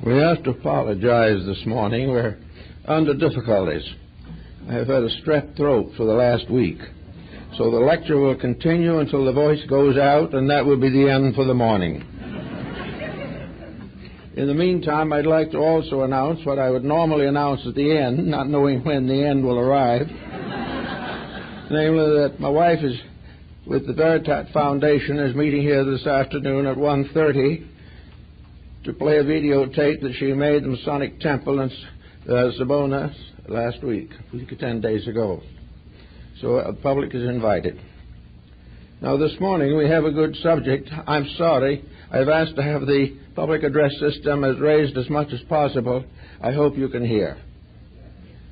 We have to apologize this morning. We're under difficulties. I have had a strep throat for the last week. So the lecture will continue until the voice goes out, and that will be the end for the morning. In the meantime, I'd like to also announce what I would normally announce at the end, not knowing when the end will arrive. Namely, that my wife is with the Veritat Foundation is meeting here this afternoon at 1:30 to play a videotape that she made in Masonic Temple in Sabona last week, 10 days ago. So the public is invited. Now this morning we have a good subject. I'm sorry. I've asked to have the public address system as raised as much as possible. I hope you can hear.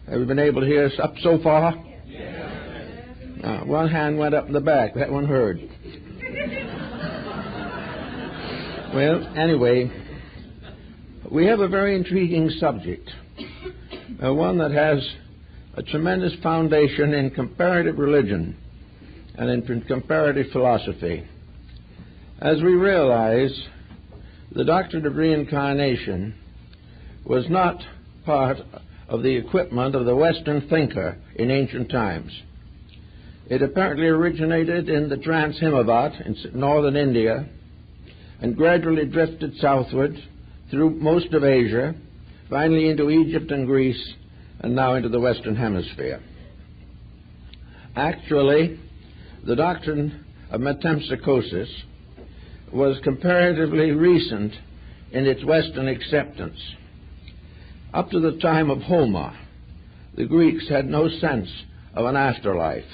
Have you been able to hear us up so far? Yes. One hand went up in the back. That one heard. Well, anyway, we have a very intriguing subject, one that has a tremendous foundation in comparative religion and in comparative philosophy. As we realize, the doctrine of reincarnation was not part of the equipment of the Western thinker in ancient times. It apparently originated in the Trans-Himavat in northern India and gradually drifted southward through most of Asia, finally into Egypt and Greece, and now into the Western Hemisphere. Actually, the doctrine of metempsychosis was comparatively recent in its Western acceptance. Up to the time of Homer, the Greeks had no sense of an afterlife.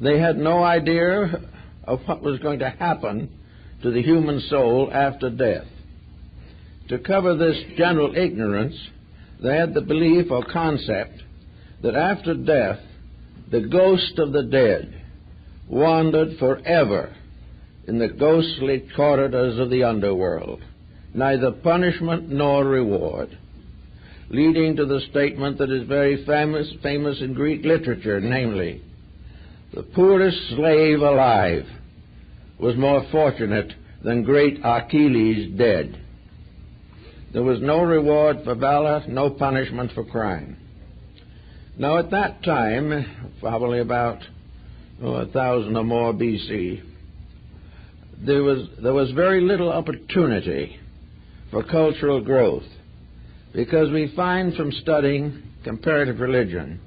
They had no idea of what was going to happen to the human soul after death. To cover this general ignorance, they had the belief or concept that after death, the ghost of the dead wandered forever in the ghostly corridors of the underworld, neither punishment nor reward, leading to the statement that is very famous in Greek literature, namely, the poorest slave alive was more fortunate than great Achilles dead. There was no reward for valor, no punishment for crime. Now at that time, probably about 1,000 or more BC, there was very little opportunity for cultural growth, because we find from studying comparative religion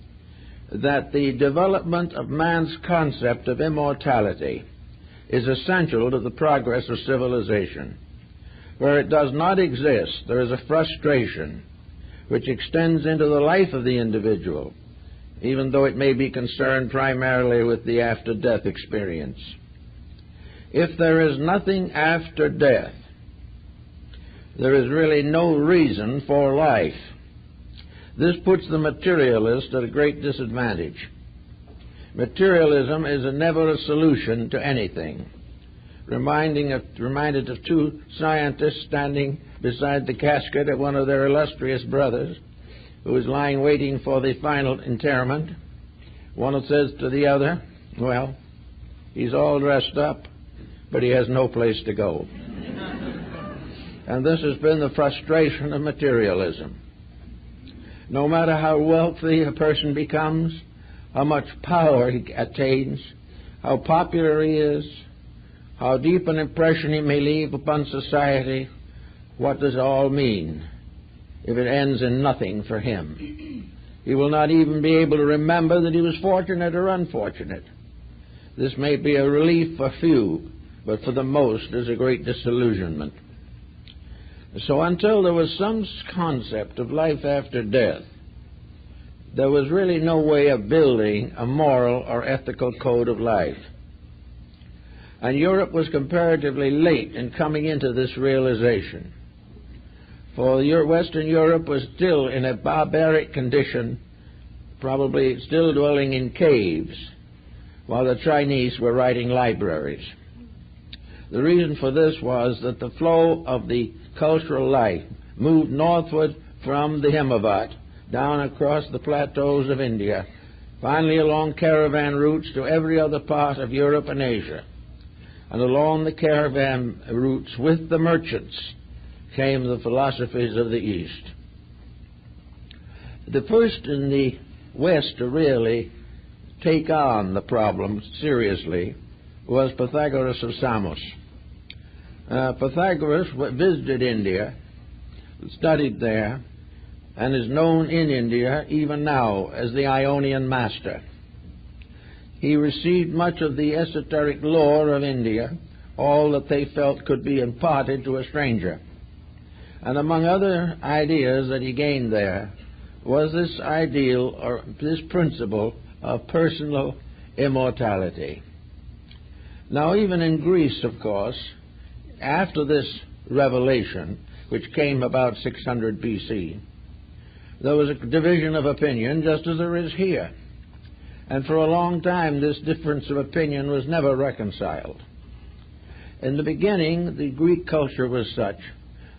that the development of man's concept of immortality is essential to the progress of civilization. Where it does not exist, there is a frustration which extends into the life of the individual, even though it may be concerned primarily with the after-death experience. If there is nothing after death, there is really no reason for life. This puts the materialist at a great disadvantage. Materialism is never a solution to anything. Reminded of two scientists standing beside the casket of one of their illustrious brothers who was lying waiting for the final interment. One says to the other, well, he's all dressed up, but he has no place to go. And this has been the frustration of materialism. No matter how wealthy a person becomes, how much power he attains, how popular he is, how deep an impression he may leave upon society, what does it all mean if it ends in nothing for him? He will not even be able to remember that he was fortunate or unfortunate. This may be a relief for few, but for the most is a great disillusionment. So until there was some concept of life after death, there was really no way of building a moral or ethical code of life. And Europe was comparatively late in coming into this realization. For Western Europe was still in a barbaric condition, probably still dwelling in caves, while the Chinese were writing libraries. The reason for this was that the flow of the cultural life moved northward from the Himavat, down across the plateaus of India, finally along caravan routes to every other part of Europe and Asia. And along the caravan routes with the merchants came the philosophies of the East. The first in the West to really take on the problem seriously was Pythagoras of Samos. Pythagoras visited India, studied there, and is known in India even now as the Ionian master. He received much of the esoteric lore of India, all that they felt could be imparted to a stranger. And among other ideas that he gained there was this ideal, or this principle, of personal immortality. Now, even in Greece, of course, after this revelation, which came about 600 BC, there was a division of opinion, just as there is here. And for a long time, this difference of opinion was never reconciled. In the beginning, the Greek culture was such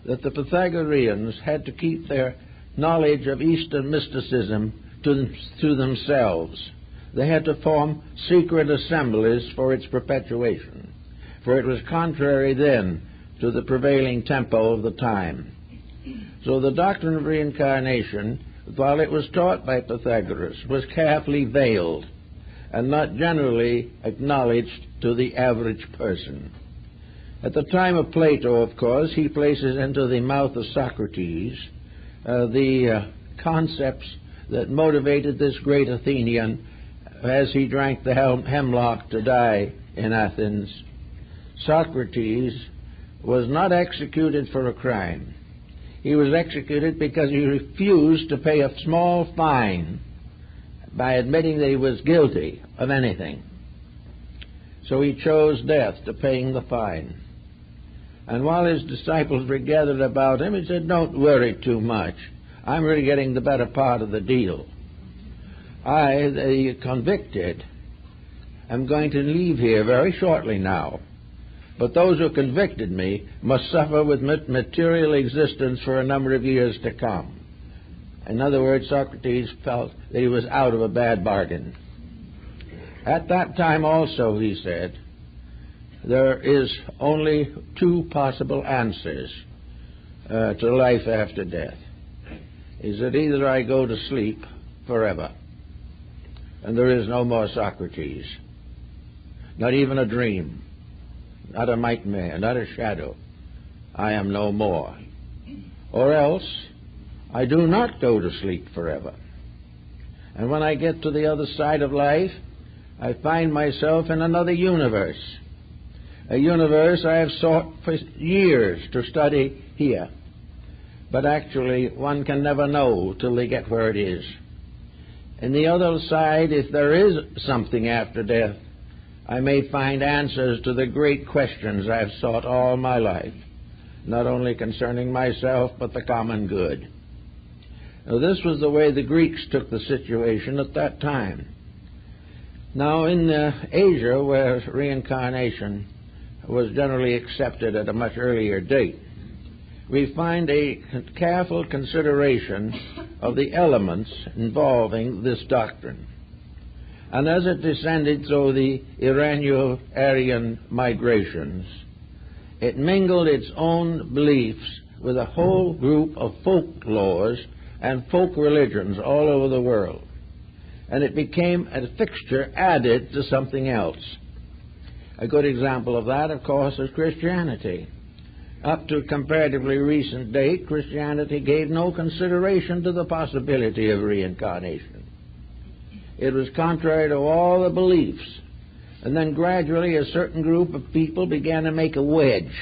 that the Pythagoreans had to keep their knowledge of Eastern mysticism to themselves. They had to form secret assemblies for its perpetuation, for it was contrary then to the prevailing tempo of the time. So the doctrine of reincarnation, while it was taught by Pythagoras, was carefully veiled and not generally acknowledged to the average person. At the time of Plato, of course, he places into the mouth of Socrates the concepts that motivated this great Athenian as he drank the hemlock to die in Athens. Socrates was not executed for a crime. He was executed because he refused to pay a small fine by admitting that he was guilty of anything. So he chose death to paying the fine. And while his disciples were gathered about him, he said, "Don't worry too much. I'm really getting the better part of the deal. I, the convicted, am going to leave here very shortly now. But those who convicted me must suffer with material existence for a number of years to come." In other words, Socrates felt that he was out of a bad bargain. At that time also, he said, there is only two possible answers to life after death. Is that either I go to sleep forever, and there is no more Socrates, not even a dream, not a nightmare, not a shadow. I am no more. Or else, I do not go to sleep forever. And when I get to the other side of life, I find myself in another universe, a universe I have sought for years to study here. But actually, one can never know till they get where it is. In the other side, if there is something after death, I may find answers to the great questions I have sought all my life, not only concerning myself, but the common good. Now, this was the way the Greeks took the situation at that time. Now, in Asia, where reincarnation was generally accepted at a much earlier date, we find a careful consideration of the elements involving this doctrine. And as it descended through the Iranian-Aryan migrations, it mingled its own beliefs with a whole group of folklores and folk religions all over the world. And it became a fixture added to something else. A good example of that, of course, is Christianity. Up to a comparatively recent date, Christianity gave no consideration to the possibility of reincarnation. It was contrary to all the beliefs. And then gradually a certain group of people began to make a wedge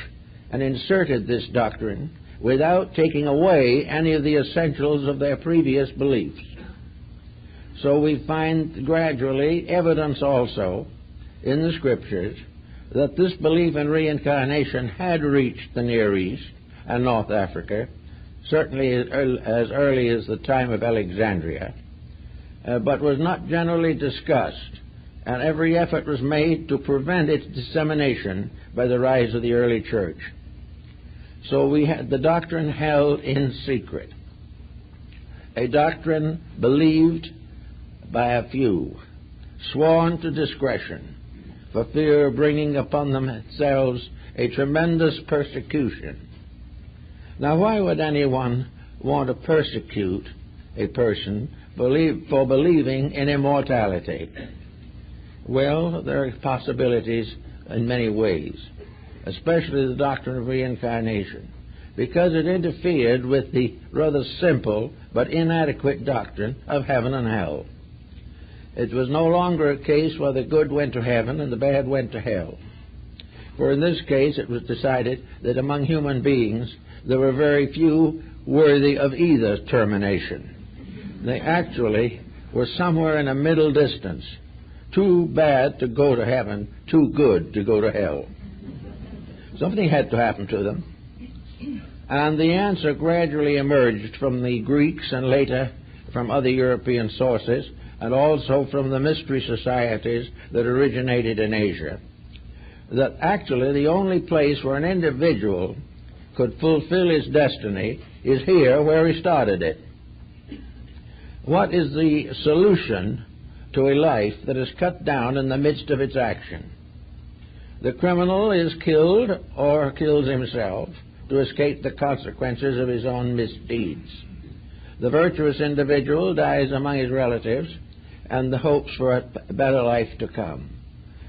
and inserted this doctrine without taking away any of the essentials of their previous beliefs. So we find gradually evidence also in the Scriptures that this belief in reincarnation had reached the Near East and North Africa, certainly as early as the time of Alexandria, but was not generally discussed, and every effort was made to prevent its dissemination by the rise of the early church. So we had the doctrine held in secret, a doctrine believed by a few, sworn to discretion, for fear of bringing upon themselves a tremendous persecution. Now, why would anyone want to persecute a person for believing in immortality? Well, there are possibilities in many ways, especially the doctrine of reincarnation, because it interfered with the rather simple but inadequate doctrine of heaven and hell. It was no longer a case where the good went to heaven and the bad went to hell. For in this case it was decided that among human beings there were very few worthy of either termination. They actually were somewhere in a middle distance, too bad to go to heaven, too good to go to hell. Something had to happen to them. And the answer gradually emerged from the Greeks and later from other European sources, and also from the mystery societies that originated in Asia, that actually the only place where an individual could fulfill his destiny is here where he started it. What is the solution to a life that is cut down in the midst of its action? The criminal is killed or kills himself to escape the consequences of his own misdeeds. The virtuous individual dies among his relatives and the hopes for a better life to come.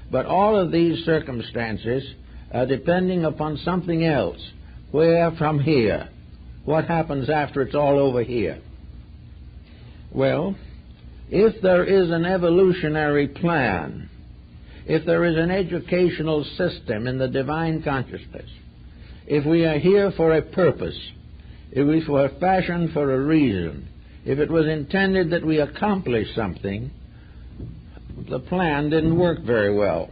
But all of these circumstances are depending upon something else. Where from here? What happens after it's all over here? Well, if there is an evolutionary plan, if there is an educational system in the divine consciousness, if we are here for a purpose, if we were fashioned for a reason, if it was intended that we accomplish something, the plan didn't work very well.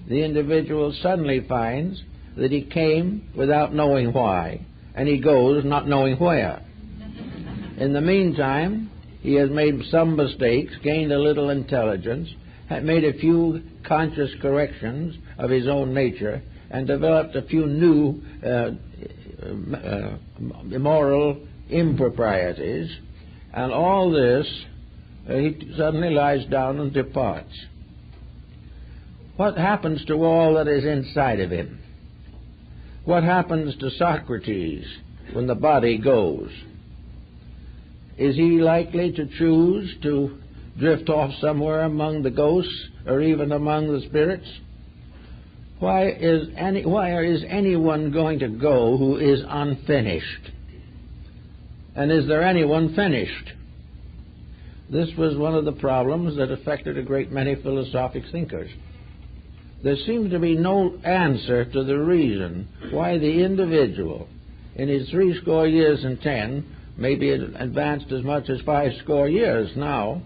The individual suddenly finds that he came without knowing why, and he goes not knowing where. In the meantime, he has made some mistakes, gained a little intelligence, had made a few conscious corrections of his own nature, and developed a few new moral improprieties, and all this, he suddenly lies down and departs. What happens to all that is inside of him? What happens to Socrates when the body goes? Is he likely to choose to drift off somewhere among the ghosts or even among the spirits? Why is anyone going to go who is unfinished? And is there anyone finished? This was one of the problems that affected a great many philosophic thinkers. There seems to be no answer to the reason why the individual, in his 60 years and 10, maybe advanced as much as 50 years now,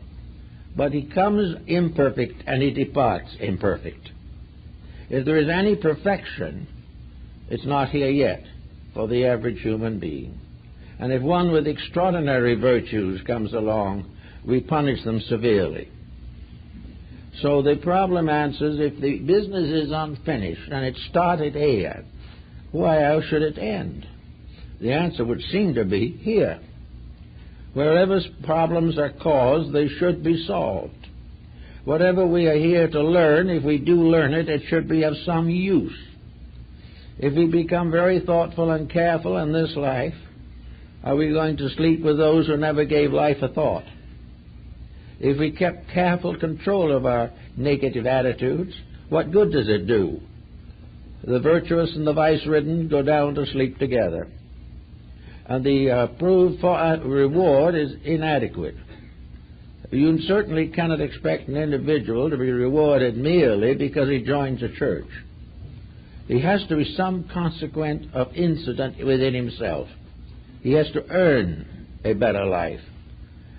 but he comes imperfect and he departs imperfect. If there is any perfection, it's not here yet for the average human being. And if one with extraordinary virtues comes along, we punish them severely. So the problem answers, if the business is unfinished and it started here, why else should it end? The answer would seem to be here. Wherever problems are caused, they should be solved. Whatever we are here to learn, if we do learn it, it should be of some use. If we become very thoughtful and careful in this life, are we going to sleep with those who never gave life a thought? If we kept careful control of our negative attitudes, what good does it do? The virtuous and the vice-ridden go down to sleep together. And the approved reward is inadequate. You certainly cannot expect an individual to be rewarded merely because he joins a church. He has to be some consequent of incident within himself. He has to earn a better life.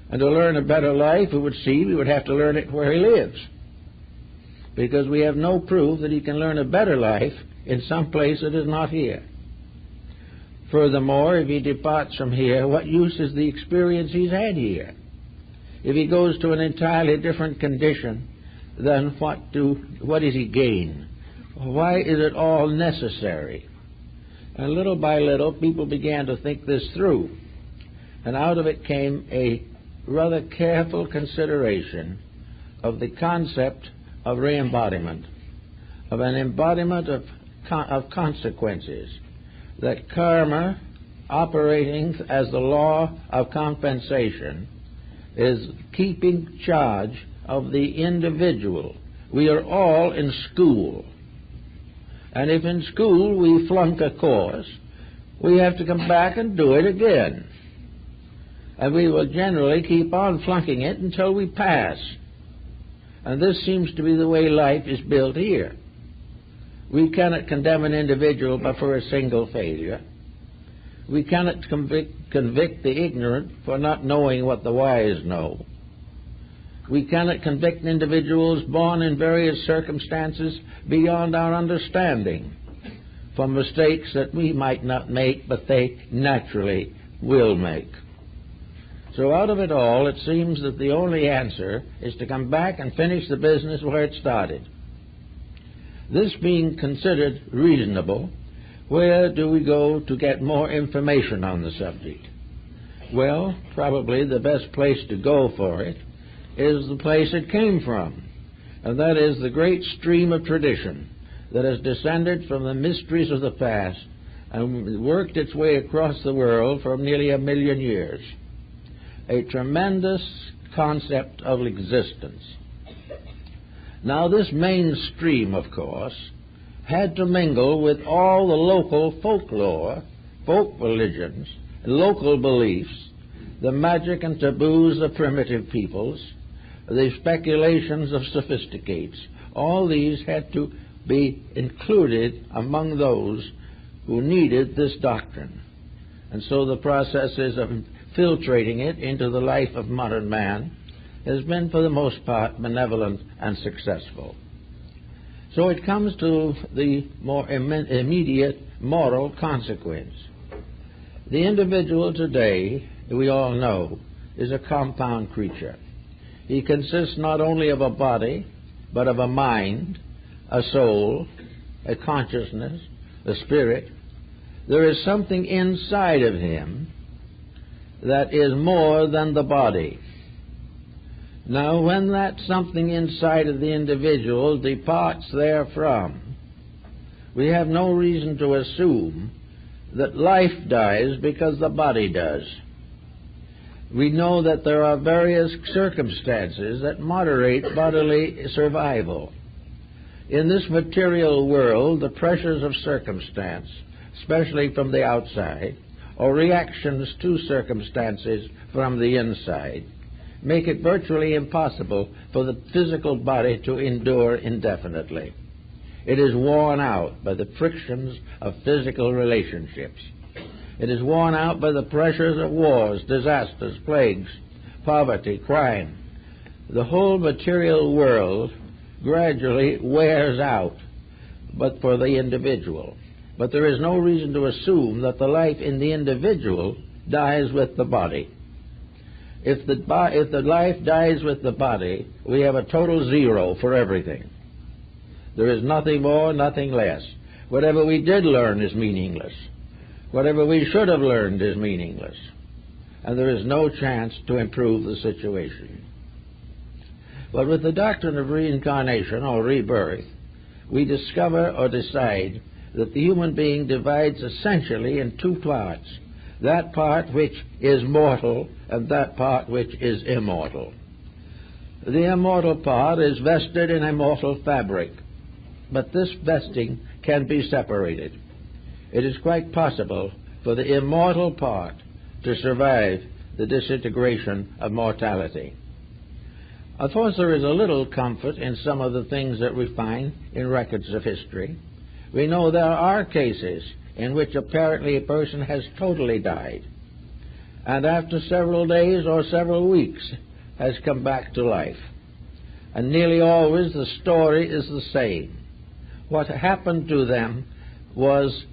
And to learn a better life, it would seem he would have to learn it where he lives, because we have no proof that he can learn a better life in some place that is not here. Furthermore, if he departs from here, what use is the experience he's had here? If he goes to an entirely different condition, then what does he gain? Why is it all necessary? And little by little, people began to think this through. And out of it came a rather careful consideration of the concept of re-embodiment, of an embodiment of consequences, that karma, operating as the law of compensation, is keeping charge of the individual. We are all in school. And if in school we flunk a course, we have to come back and do it again. And we will generally keep on flunking it until we pass. And this seems to be the way life is built here. We cannot condemn an individual but for a single failure. We cannot convict the ignorant for not knowing what the wise know. We cannot convict individuals born in various circumstances beyond our understanding for mistakes that we might not make, but they naturally will make. So out of it all, it seems that the only answer is to come back and finish the business where it started. This being considered reasonable, where do we go to get more information on the subject? Well, probably the best place to go for it is the place it came from, and that is the great stream of tradition that has descended from the mysteries of the past and worked its way across the world for nearly 1 million years. A tremendous concept of existence. Now, this mainstream, of course, had to mingle with all the local folklore, folk religions, local beliefs, the magic and taboos of primitive peoples, the speculations of sophisticates. All these had to be included among those who needed this doctrine. And so the processes of filtrating it into the life of modern man has been, for the most part, benevolent and successful. So it comes to the more immediate moral consequence. The individual today, we all know, is a compound creature. He consists not only of a body, but of a mind, a soul, a consciousness, a spirit. There is something inside of him that is more than the body. Now, when that something inside of the individual departs therefrom, we have no reason to assume that life dies because the body does. We know that there are various circumstances that moderate bodily survival. In this material world, the pressures of circumstance, especially from the outside, or reactions to circumstances from the inside, make it virtually impossible for the physical body to endure indefinitely. It is worn out by the frictions of physical relationships. It is worn out by the pressures of wars, disasters, plagues, poverty, crime. The whole material world gradually wears out, but for the individual. But there is no reason to assume that the life in the individual dies with the body. If the life dies with the body, we have a total zero for everything. There is nothing more, nothing less. Whatever we did learn is meaningless. Whatever we should have learned is meaningless. And there is no chance to improve the situation. But with the doctrine of reincarnation or rebirth, we discover or decide that the human being divides essentially in two parts. That part which is mortal and that part which is immortal. The immortal part is vested in a mortal fabric, but this vesting can be separated. It is quite possible for the immortal part to survive the disintegration of mortality. Of course, there is a little comfort in some of the things that we find in records of history. We know there are cases in which apparently a person has totally died, and after several days or several weeks has come back to life. And nearly always the story is the same. What happened to them was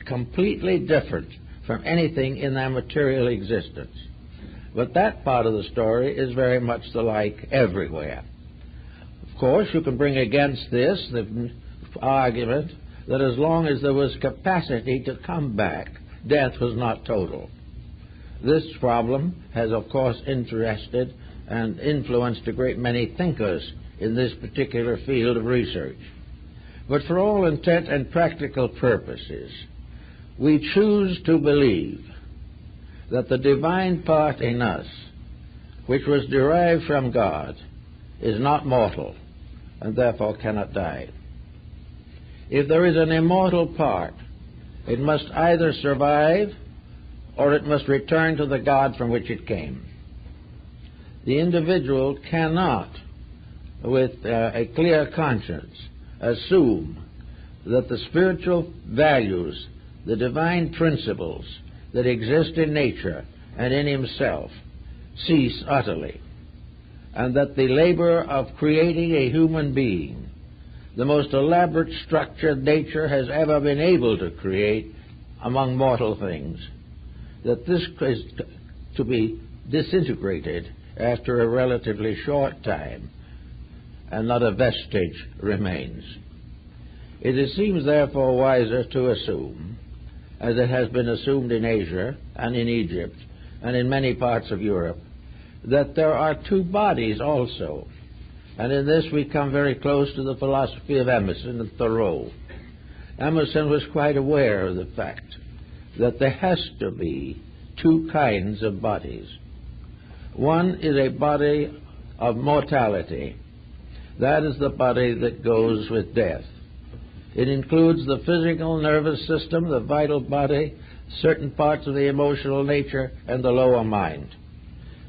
completely different from anything in their material existence. But that part of the story is very much alike everywhere. Of course, you can bring against this the argument that as long as there was capacity to come back, death was not total. This problem has, of course, interested and influenced a great many thinkers in this particular field of research. But for all intent and practical purposes, we choose to believe that the divine part in us, which was derived from God, is not mortal and therefore cannot die. If there is an immortal part, it must either survive or it must return to the God from which it came. The individual cannot, with a clear conscience, assume that the spiritual values, the divine principles that exist in nature and in himself cease utterly, and that the labor of creating a human being, the most elaborate structure nature has ever been able to create among mortal things, that this is to be disintegrated after a relatively short time, and not a vestige remains. It seems therefore wiser to assume, as it has been assumed in Asia and in Egypt and in many parts of Europe, that there are two bodies also. And in this we come very close to the philosophy of Emerson and Thoreau. Emerson was quite aware of the fact that there has to be two kinds of bodies. One is a body of mortality. That is the body that goes with death. It includes the physical nervous system, the vital body, certain parts of the emotional nature, and the lower mind.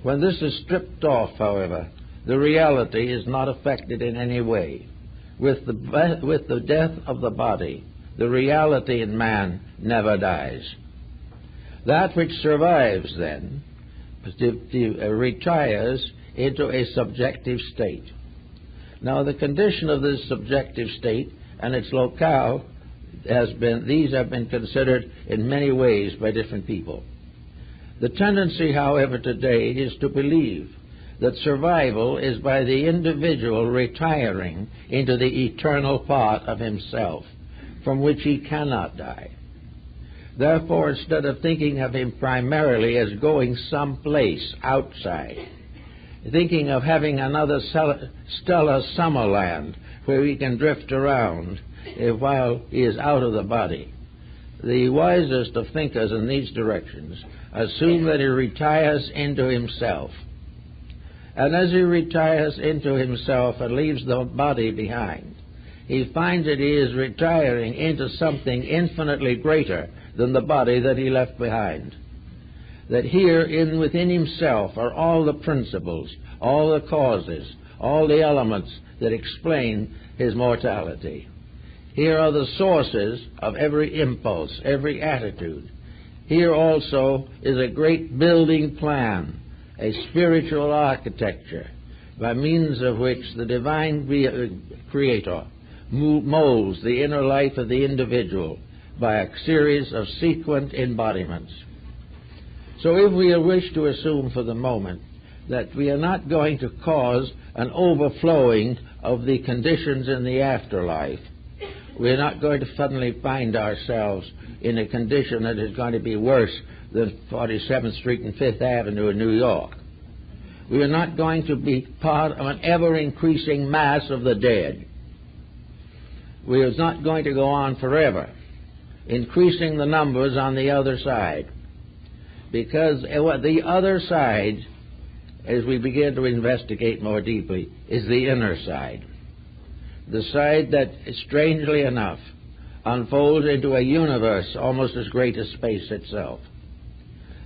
When this is stripped off, however, the reality is not affected in any way. With the death of the body, the reality in man never dies. That which survives, then, retires into a subjective state. Now, the condition of this subjective state and its locale these have been considered in many ways by different people. The tendency, however, today is to believe that survival is by the individual retiring into the eternal part of himself, from which he cannot die. Therefore, instead of thinking of him primarily as going someplace outside, thinking of having another stellar summerland where he can drift around while he is out of the body, the wisest of thinkers in these directions assume that he retires into himself. And as he retires into himself and leaves the body behind, he finds that he is retiring into something infinitely greater than the body that he left behind. That here within himself are all the principles, all the causes, all the elements that explain his mortality. Here are the sources of every impulse, every attitude. Here also is a great building plan, a spiritual architecture, by means of which the divine Creator molds the inner life of the individual by a series of sequent embodiments. So if we wish to assume for the moment that we are not going to cause an overflowing of the conditions in the afterlife, we are not going to suddenly find ourselves in a condition that is going to be worse than 47th Street and 5th Avenue in New York. We are not going to be part of an ever-increasing mass of the dead. We are not going to go on forever, increasing the numbers on the other side. Because the other side, as we begin to investigate more deeply, is the inner side. The side that, strangely enough, unfolds into a universe almost as great as space itself.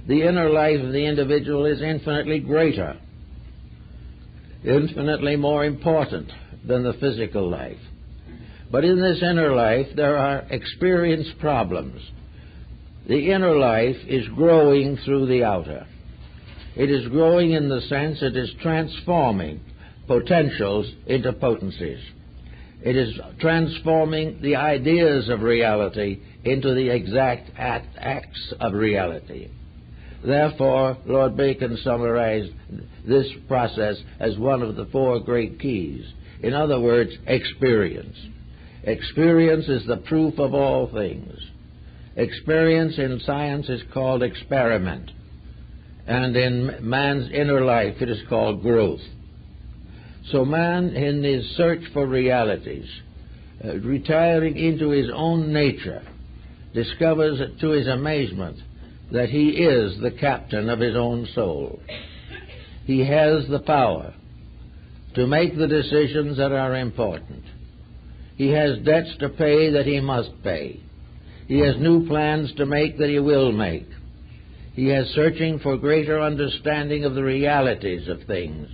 The inner life of the individual is infinitely greater, infinitely more important than the physical life. But in this inner life, there are experience problems. The inner life is growing through the outer. It is growing in the sense it is transforming potentials into potencies. It is transforming the ideas of reality into the exact acts of reality. Therefore, Lord Bacon summarized this process as one of the four great keys. In other words, experience. Experience is the proof of all things. Experience in science is called experiment, and in man's inner life it is called growth. So man, in his search for realities, retiring into his own nature, discovers to his amazement that he is the captain of his own soul. He has the power to make the decisions that are important. He has debts to pay that he must pay. He has new plans to make that he will make. He has searching for greater understanding of the realities of things,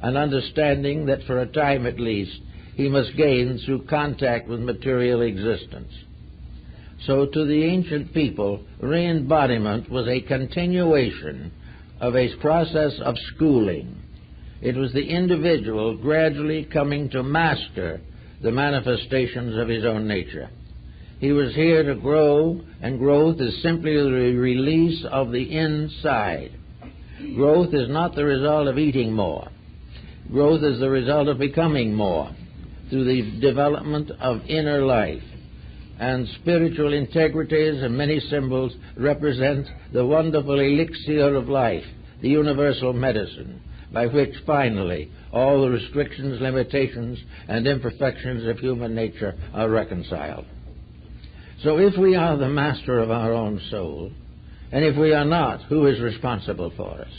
an understanding that for a time at least he must gain through contact with material existence. So to the ancient people, re-embodiment was a continuation of a process of schooling. It was the individual gradually coming to master the manifestations of his own nature. He was here to grow, and growth is simply the release of the inside. Growth is not the result of eating more. Growth is the result of becoming more through the development of inner life. And spiritual integrities and many symbols represent the wonderful elixir of life, the universal medicine, by which finally all the restrictions, limitations, and imperfections of human nature are reconciled. So if we are the master of our own soul, and if we are not, who is responsible for us?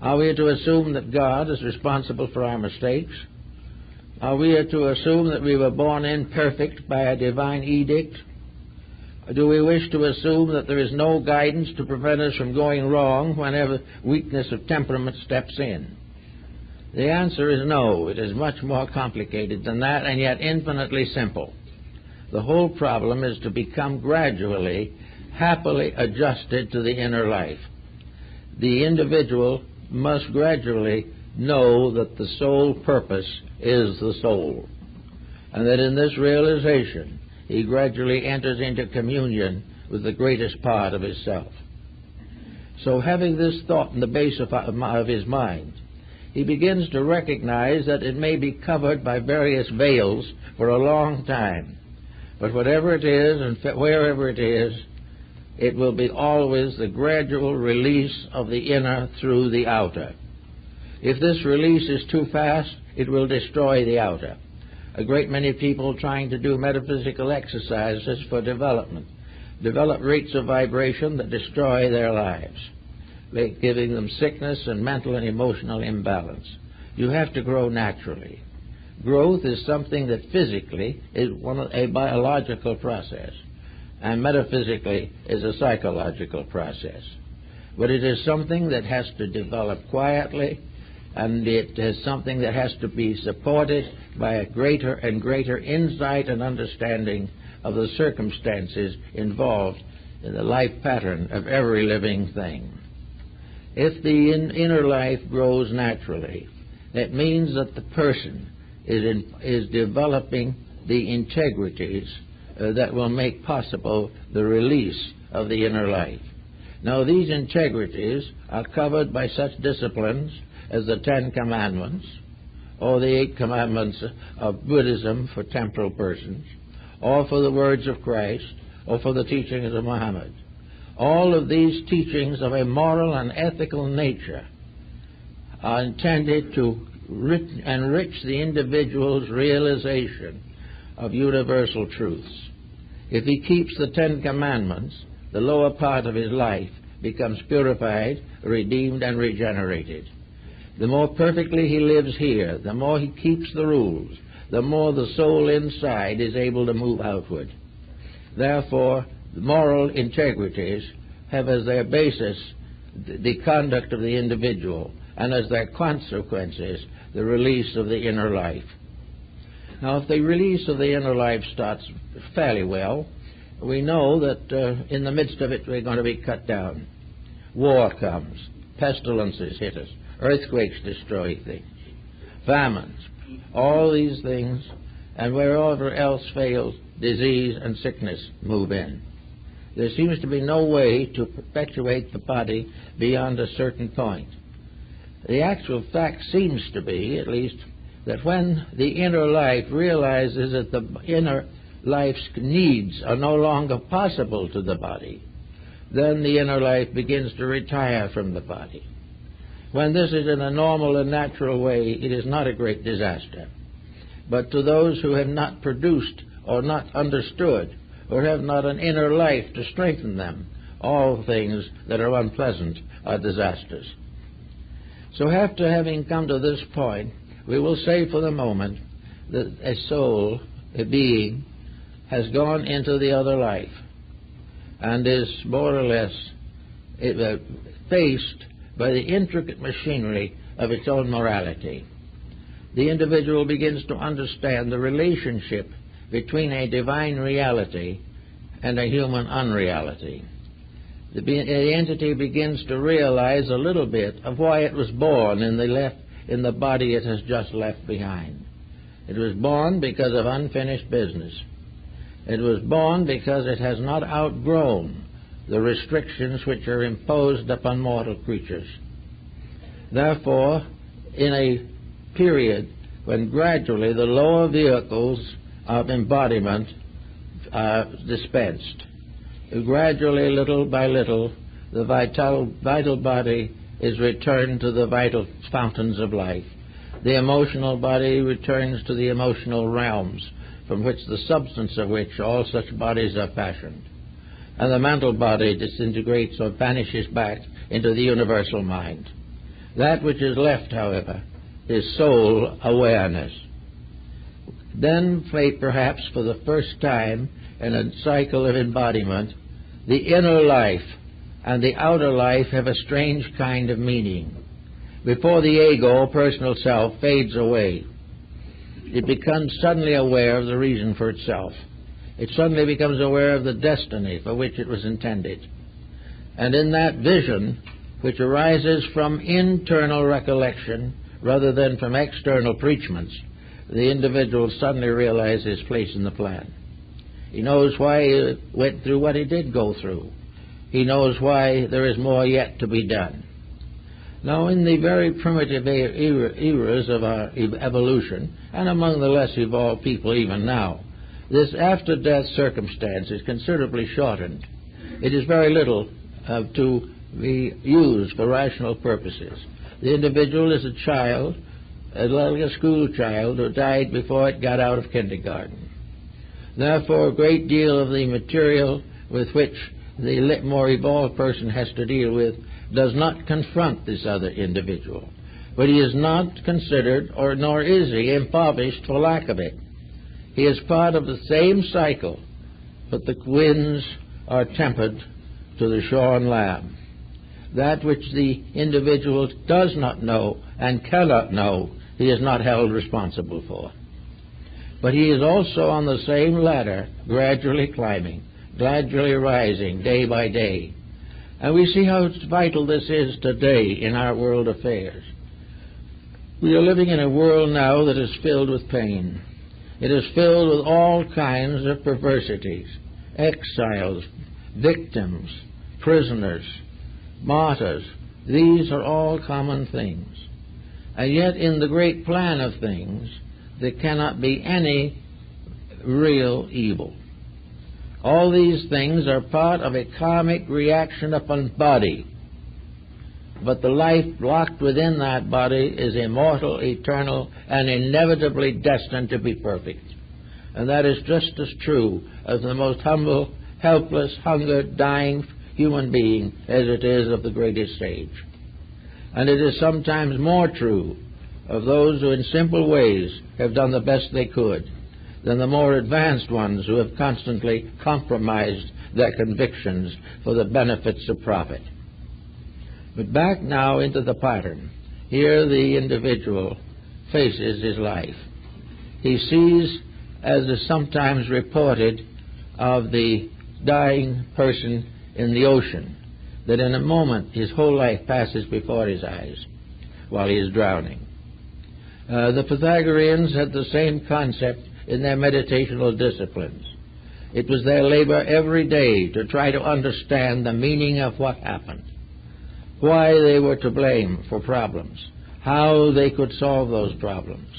Are we to assume that God is responsible for our mistakes? Are we to assume that we were born imperfect by a divine edict? Do we wish to assume that there is no guidance to prevent us from going wrong whenever weakness of temperament steps in? The answer is no. It is much more complicated than that, and yet infinitely simple. The whole problem is to become gradually, happily adjusted to the inner life. The individual must gradually know that the sole purpose is the soul, and that in this realization he gradually enters into communion with the greatest part of his self. So having this thought in the base of his mind, he begins to recognize that it may be covered by various veils for a long time. But whatever it is and wherever it is, it will be always the gradual release of the inner through the outer. If this release is too fast, it will destroy the outer. A great many people trying to do metaphysical exercises for development develop rates of vibration that destroy their lives, giving them sickness and mental and emotional imbalance. You have to grow naturally. Growth is something that physically is a biological process, and metaphysically is a psychological process. But it is something that has to develop quietly, and it is something that has to be supported by a greater and greater insight and understanding of the circumstances involved in the life pattern of every living thing. If the inner life grows naturally, it means that the person is developing the integrities that will make possible the release of the inner life. Now, these integrities are covered by such disciplines as the Ten Commandments, or the 8 Commandments of Buddhism for temporal persons, or for the words of Christ, or for the teachings of Muhammad. All of these teachings of a moral and ethical nature are intended to enrich the individual's realization of universal truths. If he keeps the 10 Commandments, the lower part of his life becomes purified, redeemed, and regenerated. The more perfectly he lives here, the more he keeps the rules, the more the soul inside is able to move outward. Therefore, the moral integrities have as their basis the conduct of the individual, and as their consequences, the release of the inner life. Now, if the release of the inner life starts fairly well, we know that in the midst of it we're going to be cut down. War comes, pestilences hit us, earthquakes destroy things, famines, all these things, and wherever else fails, disease and sickness move in. There seems to be no way to perpetuate the body beyond a certain point. The actual fact seems to be, at least, that when the inner life realizes that the inner life's needs are no longer possible to the body, then the inner life begins to retire from the body. When this is in a normal and natural way, it is not a great disaster. But to those who have not produced or not understood or have not an inner life to strengthen them. All things that are unpleasant are disasters. So after having come to this point, we will say for the moment that a soul, a being, has gone into the other life and is more or less faced by the intricate machinery of its own morality. The individual begins to understand the relationship between a divine reality and a human unreality. The entity begins to realize a little bit of why it was born in the body it has just left behind. It was born because of unfinished business. It was born because it has not outgrown the restrictions which are imposed upon mortal creatures. Therefore, in a period when gradually the lower vehicles of embodiment are dispensed, gradually, little by little, the vital body is returned to the vital fountains of life. The emotional body returns to the emotional realms from which the substance of which all such bodies are fashioned. And the mental body disintegrates or vanishes back into the universal mind. That which is left, however, is soul awareness. Then, perhaps for the first time in a cycle of embodiment, the inner life and the outer life have a strange kind of meaning. Before the ego, personal self, fades away, it becomes suddenly aware of the reason for itself. It suddenly becomes aware of the destiny for which it was intended. And in that vision, which arises from internal recollection rather than from external preachments, the individual suddenly realizes his place in the plan. He knows why he went through what he did go through. He knows why there is more yet to be done. Now, in the very primitive eras of our evolution, and among the less evolved people even now, this after-death circumstance is considerably shortened. It is very little to be used for rational purposes. The individual is a child, like a school child who died before it got out of kindergarten. Therefore, a great deal of the material with which the more evolved person has to deal with does not confront this other individual. But he is not considered, nor is he impoverished for lack of it. He is part of the same cycle, but the winds are tempered to the shorn lamb. That which the individual does not know and cannot know, he is not held responsible for. But he is also on the same ladder, gradually climbing, gradually rising day by day. And we see how vital this is today in our world affairs. We are living in a world now that is filled with pain. It is filled with all kinds of perversities, exiles, victims, prisoners, martyrs. These are all common things. And yet in the great plan of things, there cannot be any real evil. All these things are part of a karmic reaction upon body. But the life locked within that body is immortal, eternal, and inevitably destined to be perfect. And that is just as true of the most humble, helpless, hungered, dying human being as it is of the greatest sage. And it is sometimes more true of those who in simple ways have done the best they could than the more advanced ones who have constantly compromised their convictions for the benefits of profit. But back now into the pattern. Here the individual faces his life. He sees, as is sometimes reported of the dying person in the ocean, that in a moment his whole life passes before his eyes while he is drowning. The Pythagoreans had the same concept in their meditational disciplines. It was their labor every day to try to understand the meaning of what happened, why they were to blame for problems, how they could solve those problems,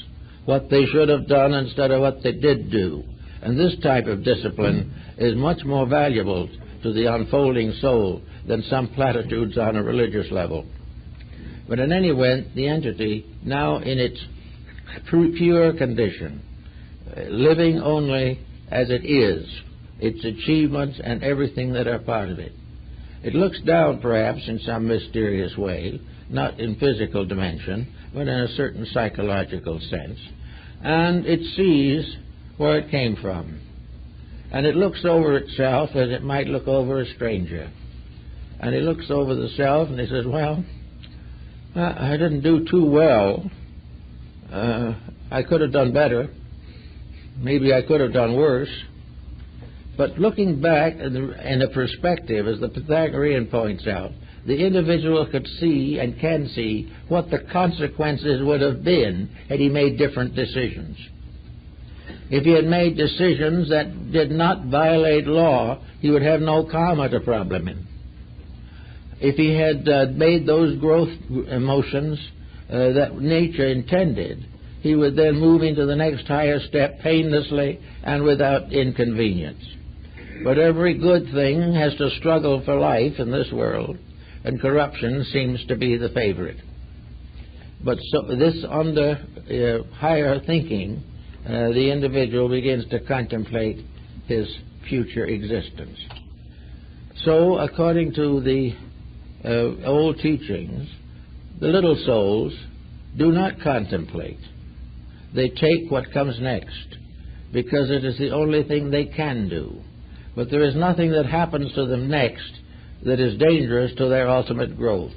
what they should have done instead of what they did do. And this type of discipline is much more valuable to the unfolding soul than some platitudes on a religious level. But in any event, the entity, now in its pure condition, living only as it is, its achievements, and everything that are part of it. It looks down, perhaps, in some mysterious way, not in physical dimension, but in a certain psychological sense, and it sees where it came from. And it looks over itself as it might look over a stranger. And it looks over the self and it says, well, I didn't do too well. I could have done better. Maybe I could have done worse. But looking back in a perspective, as the Pythagorean points out, the individual could see and can see what the consequences would have been had he made different decisions. If he had made decisions that did not violate law, he would have no karma to problem him. If he had made those growth emotions that nature intended, he would then move into the next higher step painlessly and without inconvenience. But every good thing has to struggle for life in this world, and corruption seems to be the favorite. But so this under higher thinking, the individual begins to contemplate his future existence. So, according to the old teachings, the little souls do not contemplate. They take what comes next, because it is the only thing they can do. But there is nothing that happens to them next that is dangerous to their ultimate growth.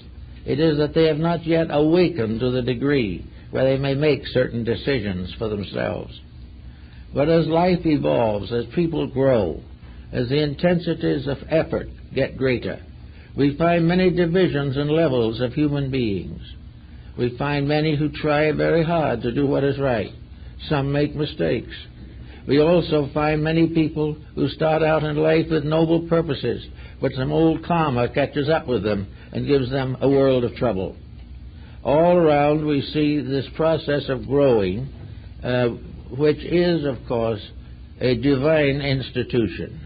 It is that they have not yet awakened to the degree where they may make certain decisions for themselves. But as life evolves, as people grow, as the intensities of effort get greater, we find many divisions and levels of human beings. We find many who try very hard to do what is right. Some make mistakes. We also find many people who start out in life with noble purposes, but some old karma catches up with them and gives them a world of trouble. All around we see this process of growing, which is, of course, a divine institution,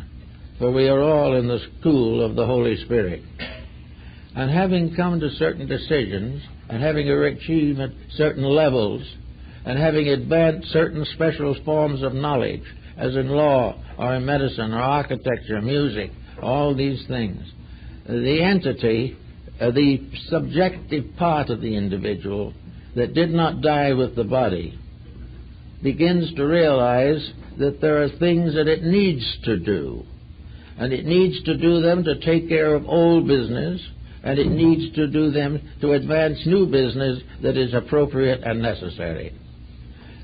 for we are all in the school of the Holy Spirit. And having come to certain decisions, and having achieved at certain levels, and having advanced certain special forms of knowledge, as in law, or in medicine, or architecture, music, all these things, the entity, the subjective part of the individual that did not die with the body, begins to realize that there are things that it needs to do. And it needs to do them to take care of old business, and it needs to do them to advance new business that is appropriate and necessary.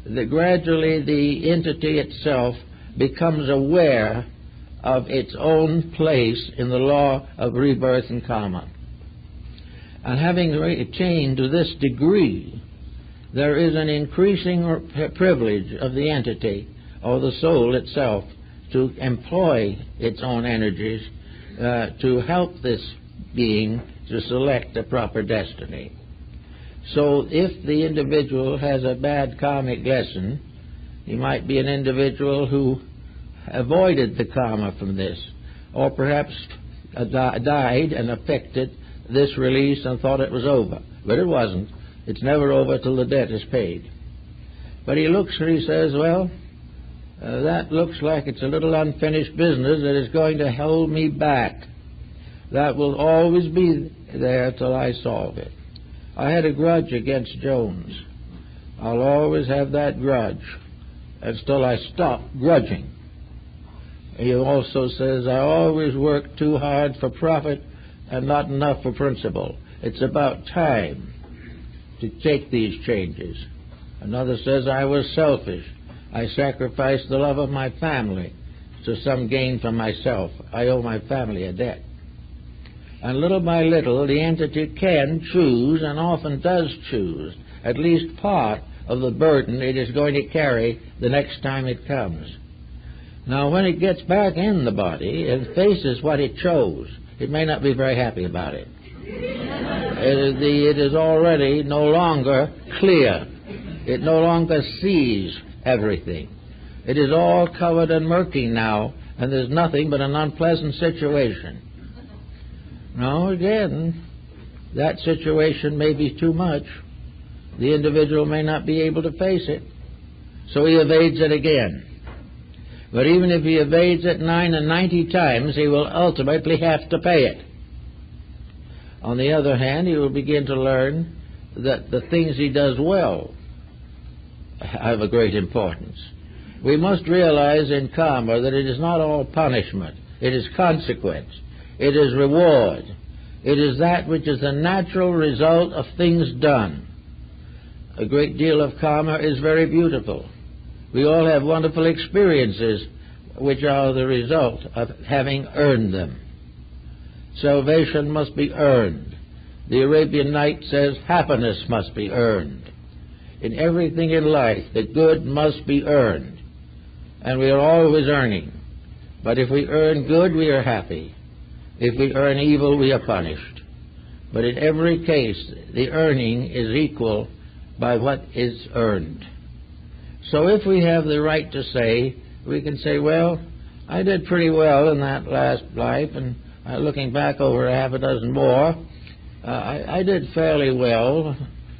Gradually, the entity itself becomes aware of its own place in the law of rebirth and karma. And having attained to this degree, there is an increasing privilege of the entity, or the soul itself, to employ its own energies to help this being to select a proper destiny. So if the individual has a bad karmic lesson, he might be an individual who avoided the karma from this, or perhaps died and affected this release and thought it was over. But it wasn't. It's never over till the debt is paid. But he looks and he says, well, that looks like it's a little unfinished business that is going to hold me back. That will always be there till I solve it. I had a grudge against Jones. I'll always have that grudge until I stop grudging. He also says, I always work too hard for profit and not enough for principle. It's about time to take these changes. Another says, I was selfish. I sacrificed the love of my family to some gain for myself. I owe my family a debt. And little by little, the entity can choose, and often does choose, at least part of the burden it is going to carry the next time it comes. Now, when it gets back in the body and faces what it chose, it may not be very happy about it. It is already no longer clear. It no longer sees everything. It is all covered in murky now, and there's nothing but an unpleasant situation. Now, again, that situation may be too much. The individual may not be able to face it, so he evades it again. But even if he evades it 99 times, he will ultimately have to pay it. On the other hand, he will begin to learn that the things he does well have a great importance. We must realize in karma that it is not all punishment. It is consequence. It is reward. It is that which is the natural result of things done. A great deal of karma is very beautiful. We all have wonderful experiences which are the result of having earned them. Salvation must be earned. The Arabian Night says happiness must be earned. In everything in life, the good must be earned. And we are always earning. But if we earn good, we are happy. If we earn evil, we are punished. But in every case, the earning is equal by what is earned. So if we have the right to say, we can say, well, I did pretty well in that last life, and looking back over half a dozen more, I did fairly well.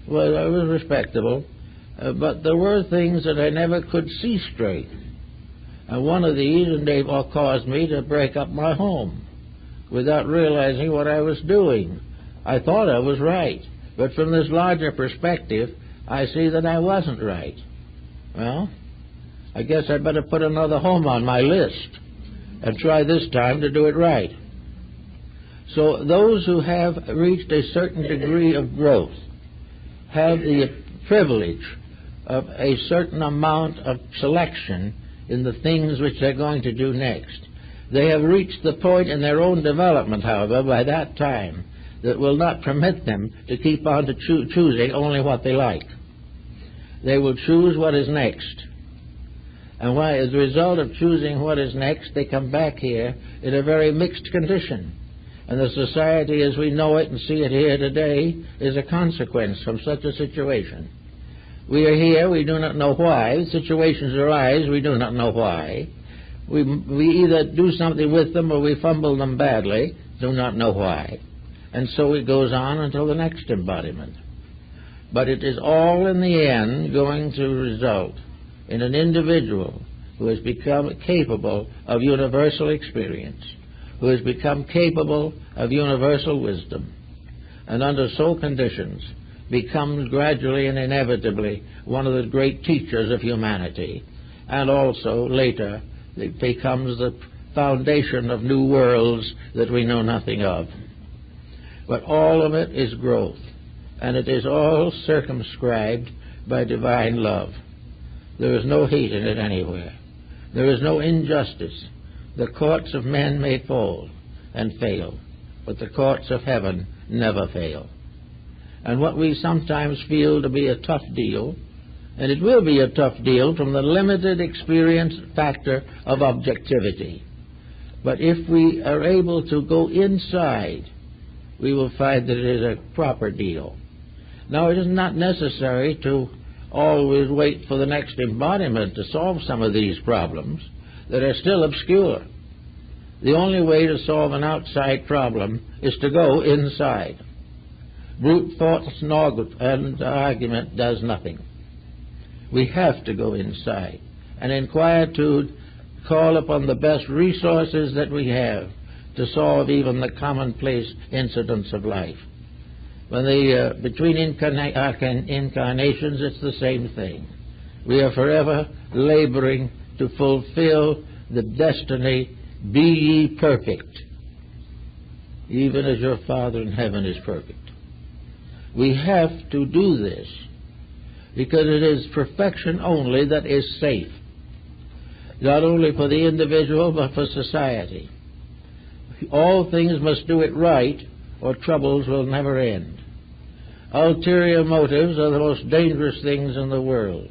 Well, I was respectable. But there were things that I never could see straight. And one of these, and they all caused me to break up my home without realizing what I was doing. I thought I was right. But from this larger perspective, I see that I wasn't right. Well, I guess I'd better put another home on my list and try this time to do it right. So those who have reached a certain degree of growth have the privilege of a certain amount of selection in the things which they're going to do next. They have reached the point in their own development, however, by that time, that will not permit them to keep on to choosing only what they like. They will choose what is next. And why, as a result of choosing what is next, they come back here in a very mixed condition. And the society as we know it and see it here today is a consequence from such a situation. We are here, we do not know why. Situations arise, we do not know why. We either do something with them or we fumble them badly, do not know why. And so it goes on until the next embodiment. But it is all in the end going to result in an individual who has become capable of universal experience, who has become capable of universal wisdom, and under so conditions becomes gradually and inevitably one of the great teachers of humanity, and also later it becomes the foundation of new worlds that we know nothing of. But all of it is growth, and it is all circumscribed by divine love. There is no hate in it anywhere. There is no injustice. The courts of men may fall and fail, but the courts of heaven never fail. And what we sometimes feel to be a tough deal, and it will be a tough deal from the limited experience factor of objectivity. But if we are able to go inside, we will find that it is a proper deal. Now, it is not necessary to always wait for the next embodiment to solve some of these problems that are still obscure. The only way to solve an outside problem is to go inside. Brute force and argument does nothing. We have to go inside and in quietude call upon the best resources that we have to solve even the commonplace incidents of life. When between incarnations, it's the same thing. We are forever laboring to fulfill the destiny, be ye perfect, even as your Father in heaven is perfect. We have to do this because it is perfection only that is safe, not only for the individual but for society. All things must do it right or troubles will never end. Ulterior motives are the most dangerous things in the world,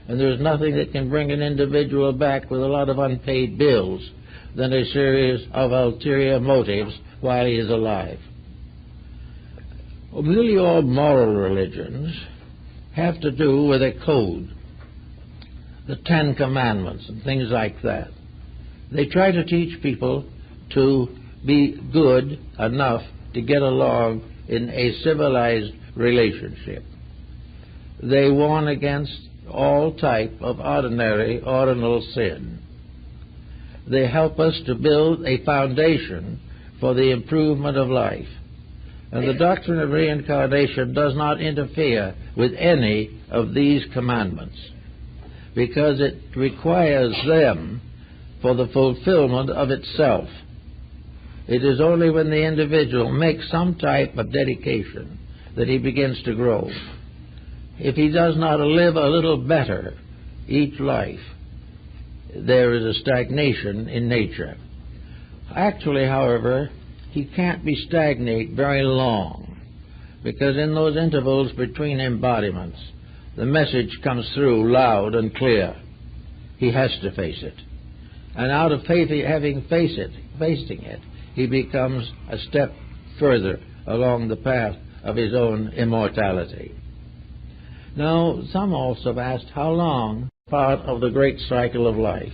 and there's nothing that can bring an individual back with a lot of unpaid bills than a series of ulterior motives while he is alive. Well, nearly all moral religions have to do with a code, the Ten Commandments and things like that. They try to teach people to be good enough to get along in a civilized relationship. They warn against all type of ordinary, ordinal sin. they help us to build a foundation for the improvement of life. And the doctrine of reincarnation does not interfere with any of these commandments, because it requires them for the fulfillment of itself. It is only when the individual makes some type of dedication that he begins to grow. If he does not live a little better each life, there is a stagnation in nature. Actually, however, he can't be stagnate very long, because in those intervals between embodiments, the message comes through loud and clear. He has to face it. And out of having facing it, he becomes a step further along the path of his own immortality. Now, some also have asked how long part of the great cycle of life.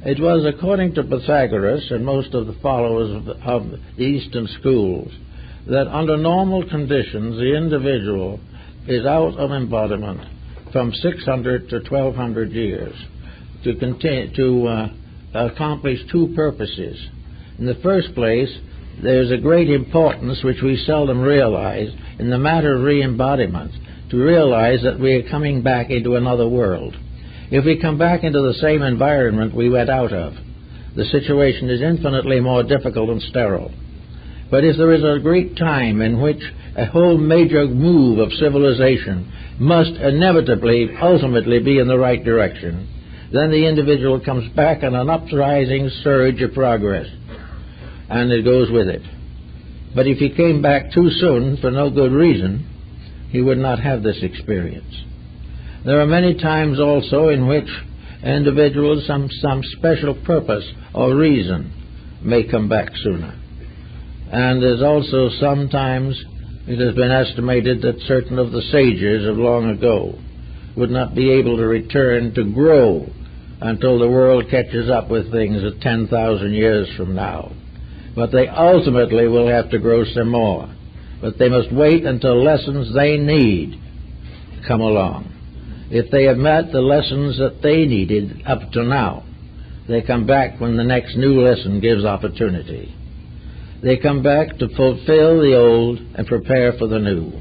It was, according to Pythagoras and most of the followers of the Eastern schools, that under normal conditions the individual is out of embodiment from 600 to 1200 years to accomplish two purposes. In the first place, there's a great importance which we seldom realize in the matter of re-embodiment, to realize that we are coming back into another world. If we come back into the same environment we went out of, the situation is infinitely more difficult and sterile. But if there is a great time in which a whole major move of civilization must inevitably, ultimately be in the right direction, then the individual comes back on an uprising surge of progress, and it goes with it. But if he came back too soon for no good reason, he would not have this experience. There are many times also in which individuals, some special purpose or reason, may come back sooner. And there's also sometimes it has been estimated that certain of the sages of long ago would not be able to return to grow until the world catches up with things at 10,000 years from now. But they ultimately will have to grow some more. But they must wait until lessons they need come along. If they have met the lessons that they needed up to now, they come back when the next new lesson gives opportunity. They come back to fulfill the old and prepare for the new.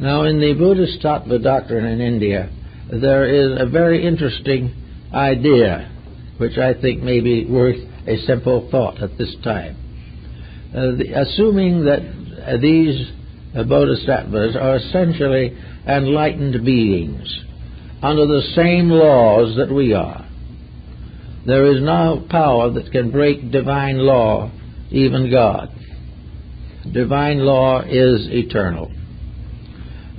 Now, in the Buddhist Tattva doctrine in India, there is a very interesting idea, which I think may be worth a simple thought at this time. Assuming that these bodhisattvas are essentially enlightened beings, under the same laws that we are. There is no power that can break divine law, even God. Divine law is eternal.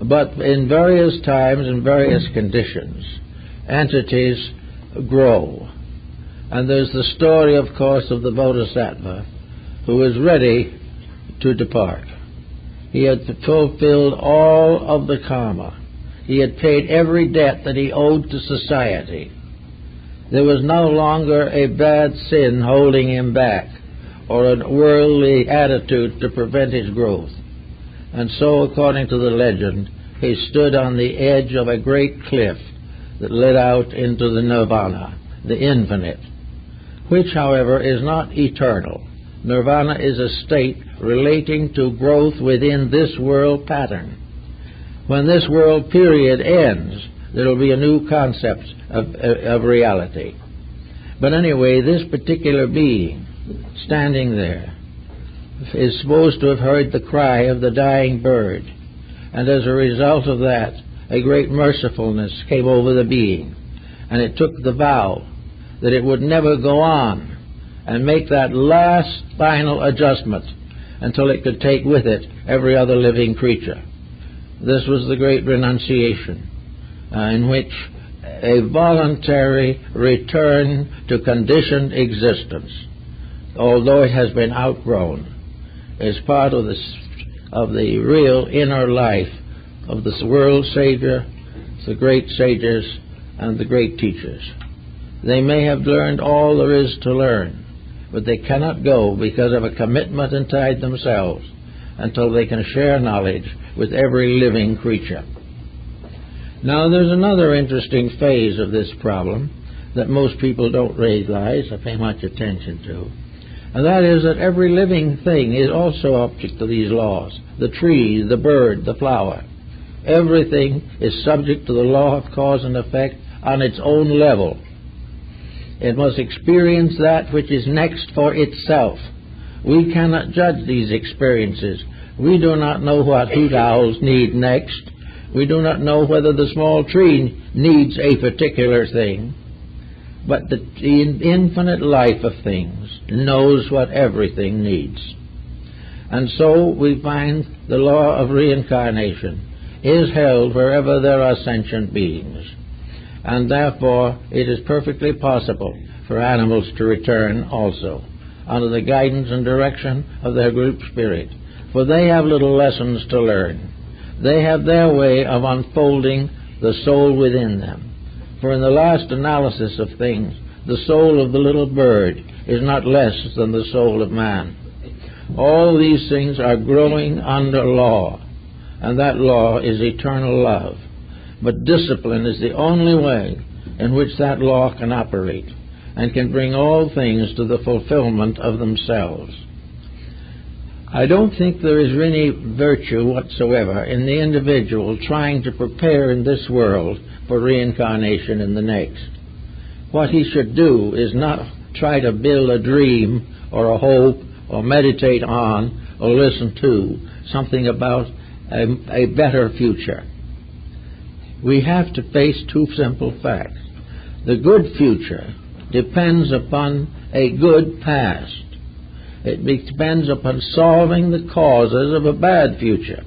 But in various times and various conditions, entities grow. And there's the story, of course, of the bodhisattva who is ready to depart. He had fulfilled all of the karma. He had paid every debt that he owed to society. There was no longer a bad sin holding him back or a worldly attitude to prevent his growth. And so, according to the legend, he stood on the edge of a great cliff that led out into the nirvana, the infinite, which, however, is not eternal. Nirvana is a state relating to growth within this world pattern. When this world period ends, there will be a new concept of reality. But anyway, this particular being, standing there, is supposed to have heard the cry of the dying bird. And as a result of that, a great mercifulness came over the being. And it took the vow that it would never go on and make that last final adjustment until it could take with it every other living creature. This was the great renunciation, in which a voluntary return to conditioned existence, although it has been outgrown, is part of the real inner life of the world Savior, the great sages, and the great teachers. They may have learned all there is to learn, but they cannot go because of a commitment inside themselves until they can share knowledge with every living creature. Now, there's another interesting phase of this problem, that most people don't realize or pay much attention to. And that is that every living thing is also object to these laws. The tree, the bird, the flower. Everything is subject to the law of cause and effect on its own level. It must experience that which is next for itself. We cannot judge these experiences. We do not know what hoot owls need next. We do not know whether the small tree needs a particular thing. But the infinite life of things knows what everything needs. And so we find the law of reincarnation is held wherever there are sentient beings. And therefore it is perfectly possible for animals to return also, under the guidance and direction of their group spirit. For they have little lessons to learn. They have their way of unfolding the soul within them. For in the last analysis of things, the soul of the little bird is not less than the soul of man. All these things are growing under law, and that law is eternal love. But discipline is the only way in which that law can operate and can bring all things to the fulfillment of themselves. I don't think there is any virtue whatsoever in the individual trying to prepare in this world for reincarnation in the next. What he should do is not try to build a dream or a hope or meditate on or listen to something about a better future. We have to face two simple facts. The good future depends upon a good past. It depends upon solving the causes of a bad future.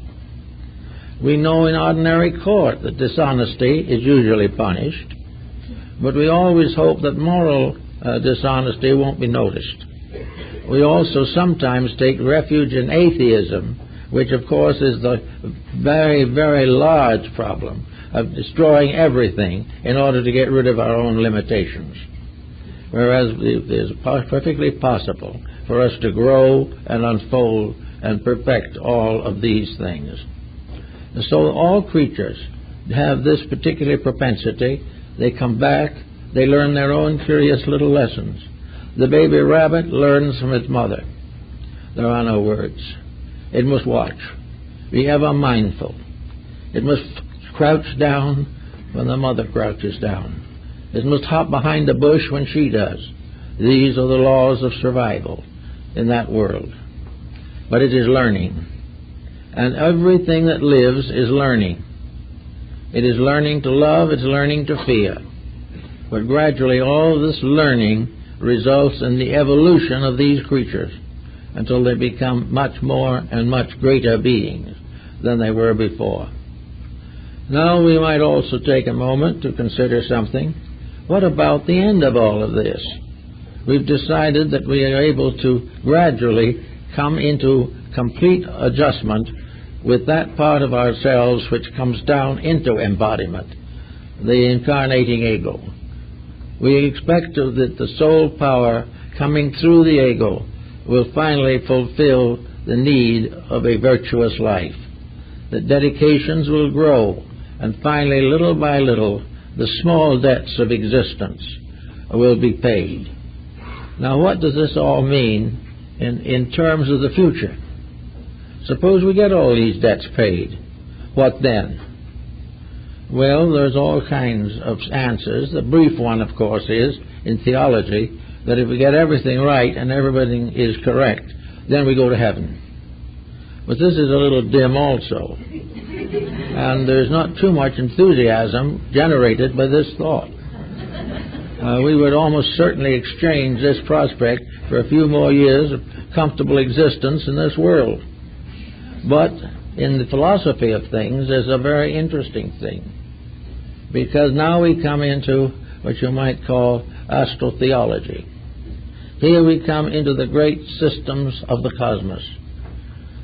We know in ordinary court that dishonesty is usually punished, but we always hope that moral dishonesty won't be noticed. We also sometimes take refuge in atheism, which of course is the very, very large problem of destroying everything in order to get rid of our own limitations. Whereas it is perfectly possible for us to grow and unfold and perfect all of these things. And so all creatures have this particular propensity. They come back, they learn their own curious little lessons. The baby rabbit learns from its mother. There are no words. It must watch, be ever mindful. It must crouch down when the mother crouches down. It must hop behind a bush when she does. These are the laws of survival in that world. But it is learning. And everything that lives is learning. It is learning to love, it's learning to fear. But gradually all this learning results in the evolution of these creatures until they become much more and much greater beings than they were before. Now we might also take a moment to consider something. What about the end of all of this? We've decided that we are able to gradually come into complete adjustment with that part of ourselves which comes down into embodiment, the incarnating ego. We expect that the soul power coming through the ego will finally fulfill the need of a virtuous life. The dedications will grow, and finally, little by little, the small debts of existence will be paid. Now, what does this all mean in terms of the future? Suppose we get all these debts paid. What then? Well, there's all kinds of answers. The brief one, of course, is, in theology, that if we get everything right and everything is correct, then we go to heaven. But this is a little dim also. And there's not too much enthusiasm generated by this thought. We would almost certainly exchange this prospect for a few more years of comfortable existence in this world. But in the philosophy of things, there's a very interesting thing. Because now we come into what you might call astrotheology. Here we come into the great systems of the cosmos.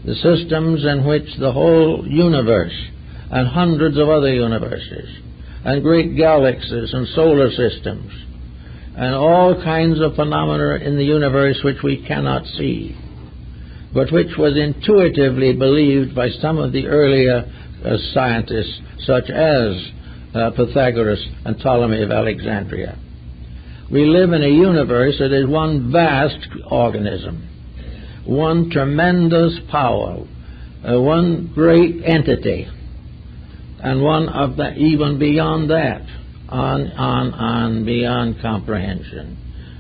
The systems in which the whole universe and hundreds of other universes and great galaxies and solar systems and all kinds of phenomena in the universe which we cannot see, but which was intuitively believed by some of the earlier scientists, such as Pythagoras and Ptolemy of Alexandria. We live in a universe that is one vast organism, one tremendous power, one great entity, and one of the even beyond that, on, beyond comprehension.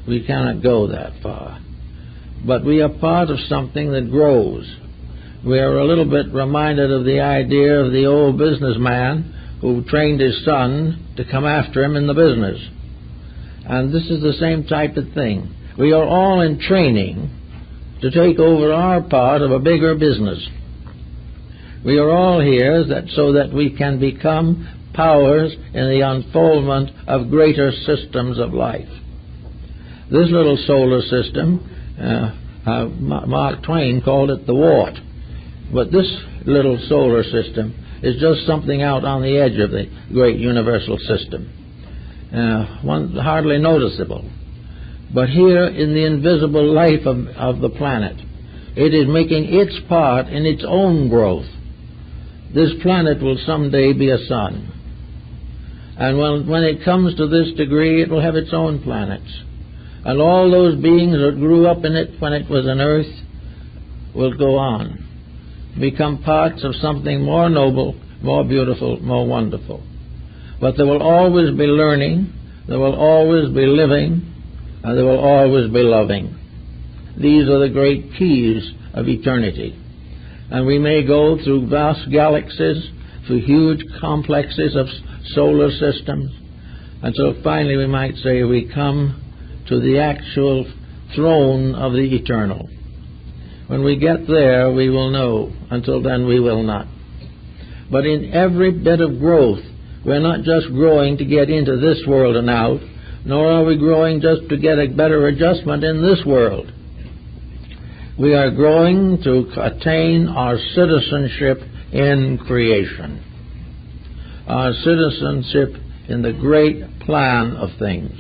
We cannot go that far. But we are part of something that grows. We are a little bit reminded of the idea of the old businessman who trained his son to come after him in the business. And this is the same type of thing. We are all in training to take over our part of a bigger business. We are all here so that we can become powers in the unfoldment of greater systems of life. This little solar system, Mark Twain called it the wart. But this little solar system is just something out on the edge of the great universal system. One hardly noticeable. But here in the invisible life of the planet, it is making its part in its own growth. This planet will someday be a sun. And when it comes to this degree, it will have its own planets. And all those beings that grew up in it when it was an earth will go on, become parts of something more noble, more beautiful, more wonderful. But there will always be learning, there will always be living, and there will always be loving. These are the great keys of eternity. And we may go through vast galaxies, through huge complexes of solar systems, until finally we might say we come to the actual throne of the eternal. When we get there, we will know. Until then, we will not. But in every bit of growth, we're not just growing to get into this world and out, nor are we growing just to get a better adjustment in this world. We are growing to attain our citizenship in creation, our citizenship in the great plan of things.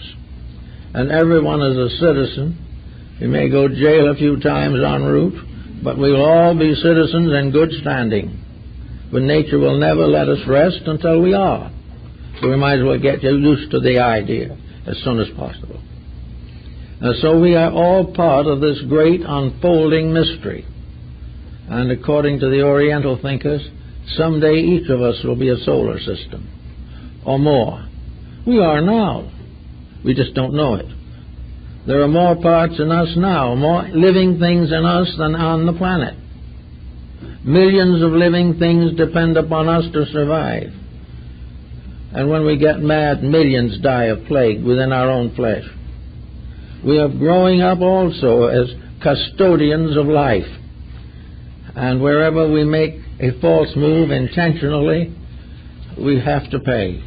And everyone is a citizen. We may go to jail a few times en route, but we will all be citizens in good standing. But nature will never let us rest until we are. So we might as well get used to the idea as soon as possible. And so we are all part of this great unfolding mystery. And according to the Oriental thinkers, someday each of us will be a solar system, or more. We are now. We just don't know it. There are more parts in us now, more living things in us than on the planet. Millions of living things depend upon us to survive. And when we get mad, millions die of plague within our own flesh. We are growing up also as custodians of life. And wherever we make a false move intentionally, we have to pay.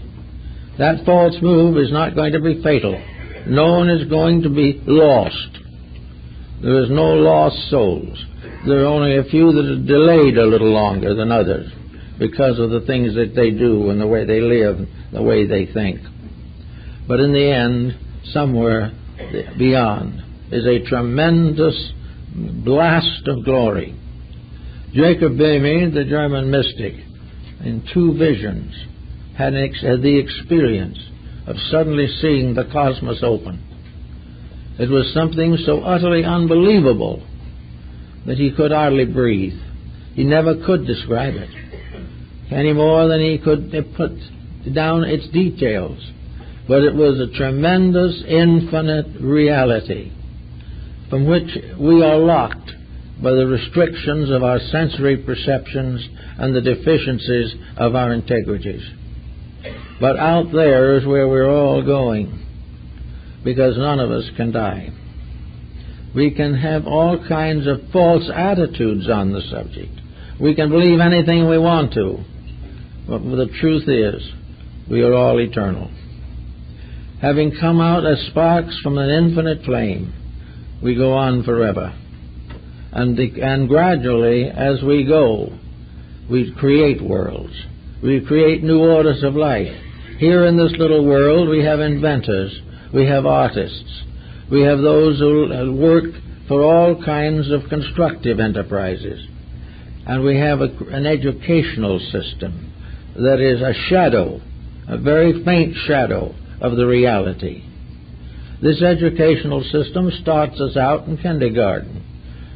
That false move is not going to be fatal. No one is going to be lost. There is no lost souls. There are only a few that are delayed a little longer than others because of the things that they do and the way they live, the way they think. But in the end, somewhere beyond is a tremendous blast of glory. Jacob Boehme, the German mystic, in two visions, had the experience of suddenly seeing the cosmos open. It was something so utterly unbelievable that he could hardly breathe. He never could describe it, any more than he could put down its details. But it was a tremendous, infinite reality from which we are locked by the restrictions of our sensory perceptions and the deficiencies of our integrities. But out there is where we're all going, because none of us can die. We can have all kinds of false attitudes on the subject. We can believe anything we want to. But the truth is, we are all eternal. Having come out as sparks from an infinite flame, we go on forever. And gradually, as we go, we create worlds. We create new orders of life. Here in this little world, we have inventors. We have artists. We have those who work for all kinds of constructive enterprises. And we have an educational system that is a shadow, a very faint shadow of the reality. This educational system starts us out in kindergarten.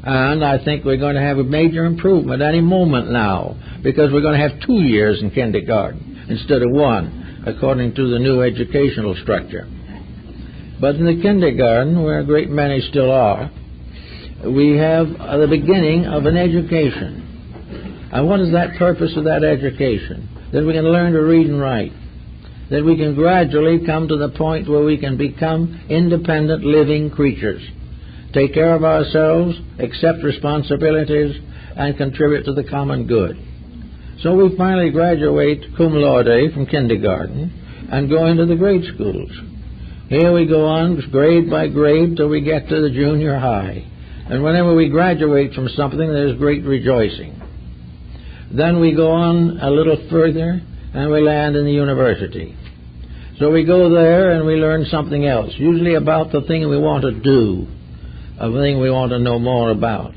And I think we're going to have a major improvement any moment now, because we're going to have 2 years in kindergarten instead of 1, according to the new educational structure. But in the kindergarten, where a great many still are, we have the beginning of an education. And what is that purpose of that education? That we can learn to read and write. That we can gradually come to the point where we can become independent living creatures. Take care of ourselves, accept responsibilities, and contribute to the common good. So we finally graduate cum laude from kindergarten and go into the grade schools. Here we go on grade by grade till we get to the junior high. And whenever we graduate from something, there's great rejoicing. Then we go on a little further and we land in the university. So we go there and we learn something else, usually about the thing we want to do, a thing we want to know more about.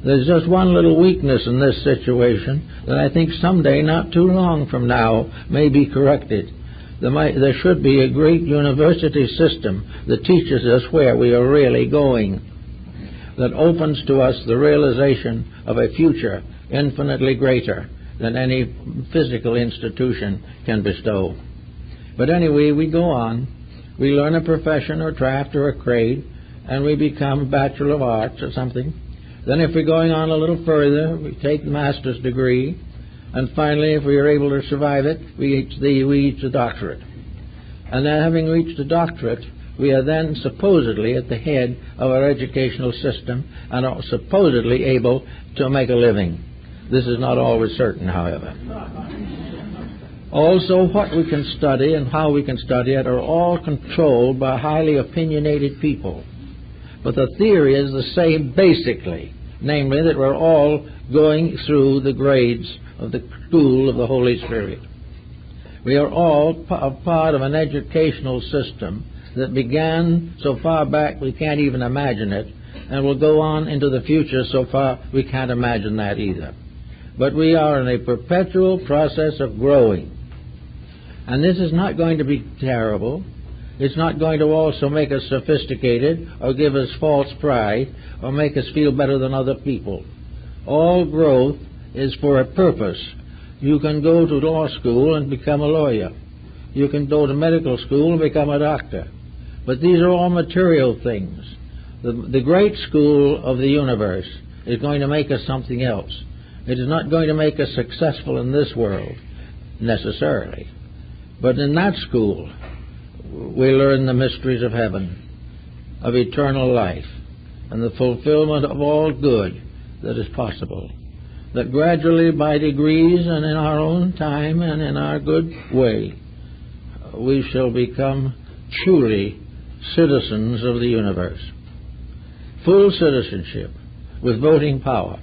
There's just one little weakness in this situation that I think someday, not too long from now, may be corrected. There should be a great university system that teaches us where we are really going, that opens to us the realization of a future infinitely greater than any physical institution can bestow. But anyway, we go on. We learn a profession or craft or a trade, and we become a Bachelor of Arts or something. Then if we're going on a little further, we take the master's degree, and finally, if we are able to survive it, we reach the doctorate. And then having reached the doctorate, we are then supposedly at the head of our educational system and are supposedly able to make a living. This is not always certain, however. Also, what we can study and how we can study it are all controlled by highly opinionated people. But the theory is the same basically, namely that we're all going through the grades of the school of the Holy Spirit. We are all part of an educational system that began so far back we can't even imagine it, and will go on into the future so far we can't imagine that either. But we are in a perpetual process of growing. And this is not going to be terrible. It's not going to also make us sophisticated or give us false pride or make us feel better than other people. All growth is for a purpose. You can go to law school and become a lawyer. You can go to medical school and become a doctor. But these are all material things. The great school of the universe is going to make us something else. It is not going to make us successful in this world, necessarily. But in that school, we learn the mysteries of heaven, of eternal life, and the fulfillment of all good that is possible. That gradually, by degrees, and in our own time and in our good way, we shall become truly citizens of the universe. Full citizenship with voting power.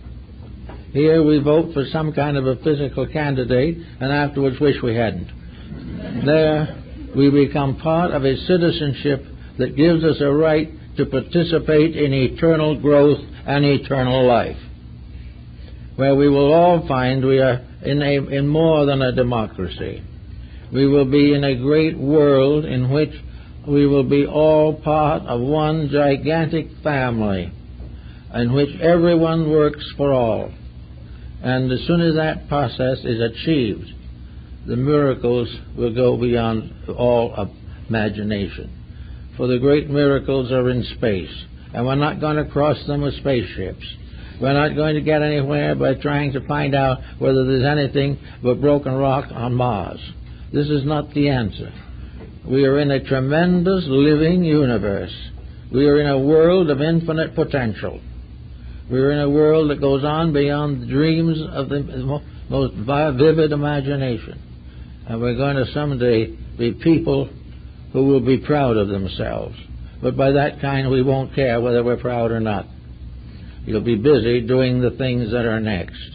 Here we vote for some kind of a physical candidate and afterwards wish we hadn't. There we become part of a citizenship that gives us a right to participate in eternal growth and eternal life, where we will all find we are in more than a democracy. We will be in a great world in which we will be all part of one gigantic family in which everyone works for all. And as soon as that process is achieved, the miracles will go beyond all imagination. For the great miracles are in space, and we're not going to cross them with spaceships. We're not going to get anywhere by trying to find out whether there's anything but broken rock on Mars. This is not the answer. We are in a tremendous living universe. We are in a world of infinite potential. We are in a world that goes on beyond the dreams of the most vivid imagination. And we're going to someday be people who will be proud of themselves. But by that kind, we won't care whether we're proud or not. You'll be busy doing the things that are next.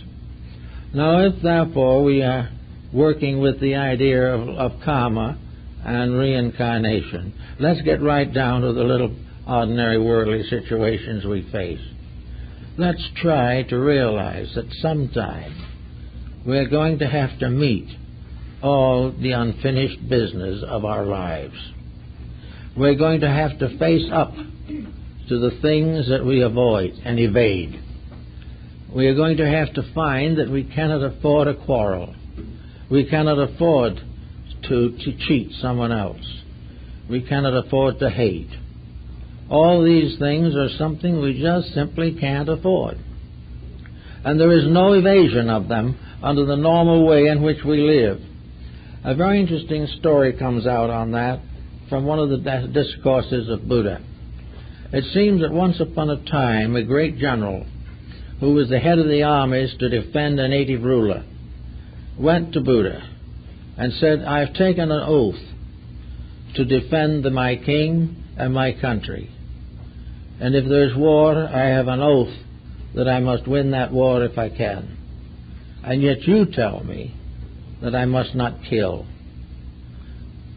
Now, if therefore we are working with the idea of karma and reincarnation, let's get right down to the little ordinary worldly situations we face. Let's try to realize that sometime we're going to have to meet all the unfinished business of our lives. we're going to have to face up to the things that we avoid and evade. We are going to have to find that we cannot afford a quarrel. We cannot afford to cheat someone else. We cannot afford to hate. All these things are something we just simply can't afford. And there is no evasion of them under the normal way in which we live. A very interesting story comes out on that from one of the discourses of Buddha. It seems that once upon a time a great general, who was the head of the armies to defend a native ruler, went to Buddha and said, "I've taken an oath to defend my king and my country. And if there's war, I have an oath that I must win that war if I can. And yet you tell me that I must not kill.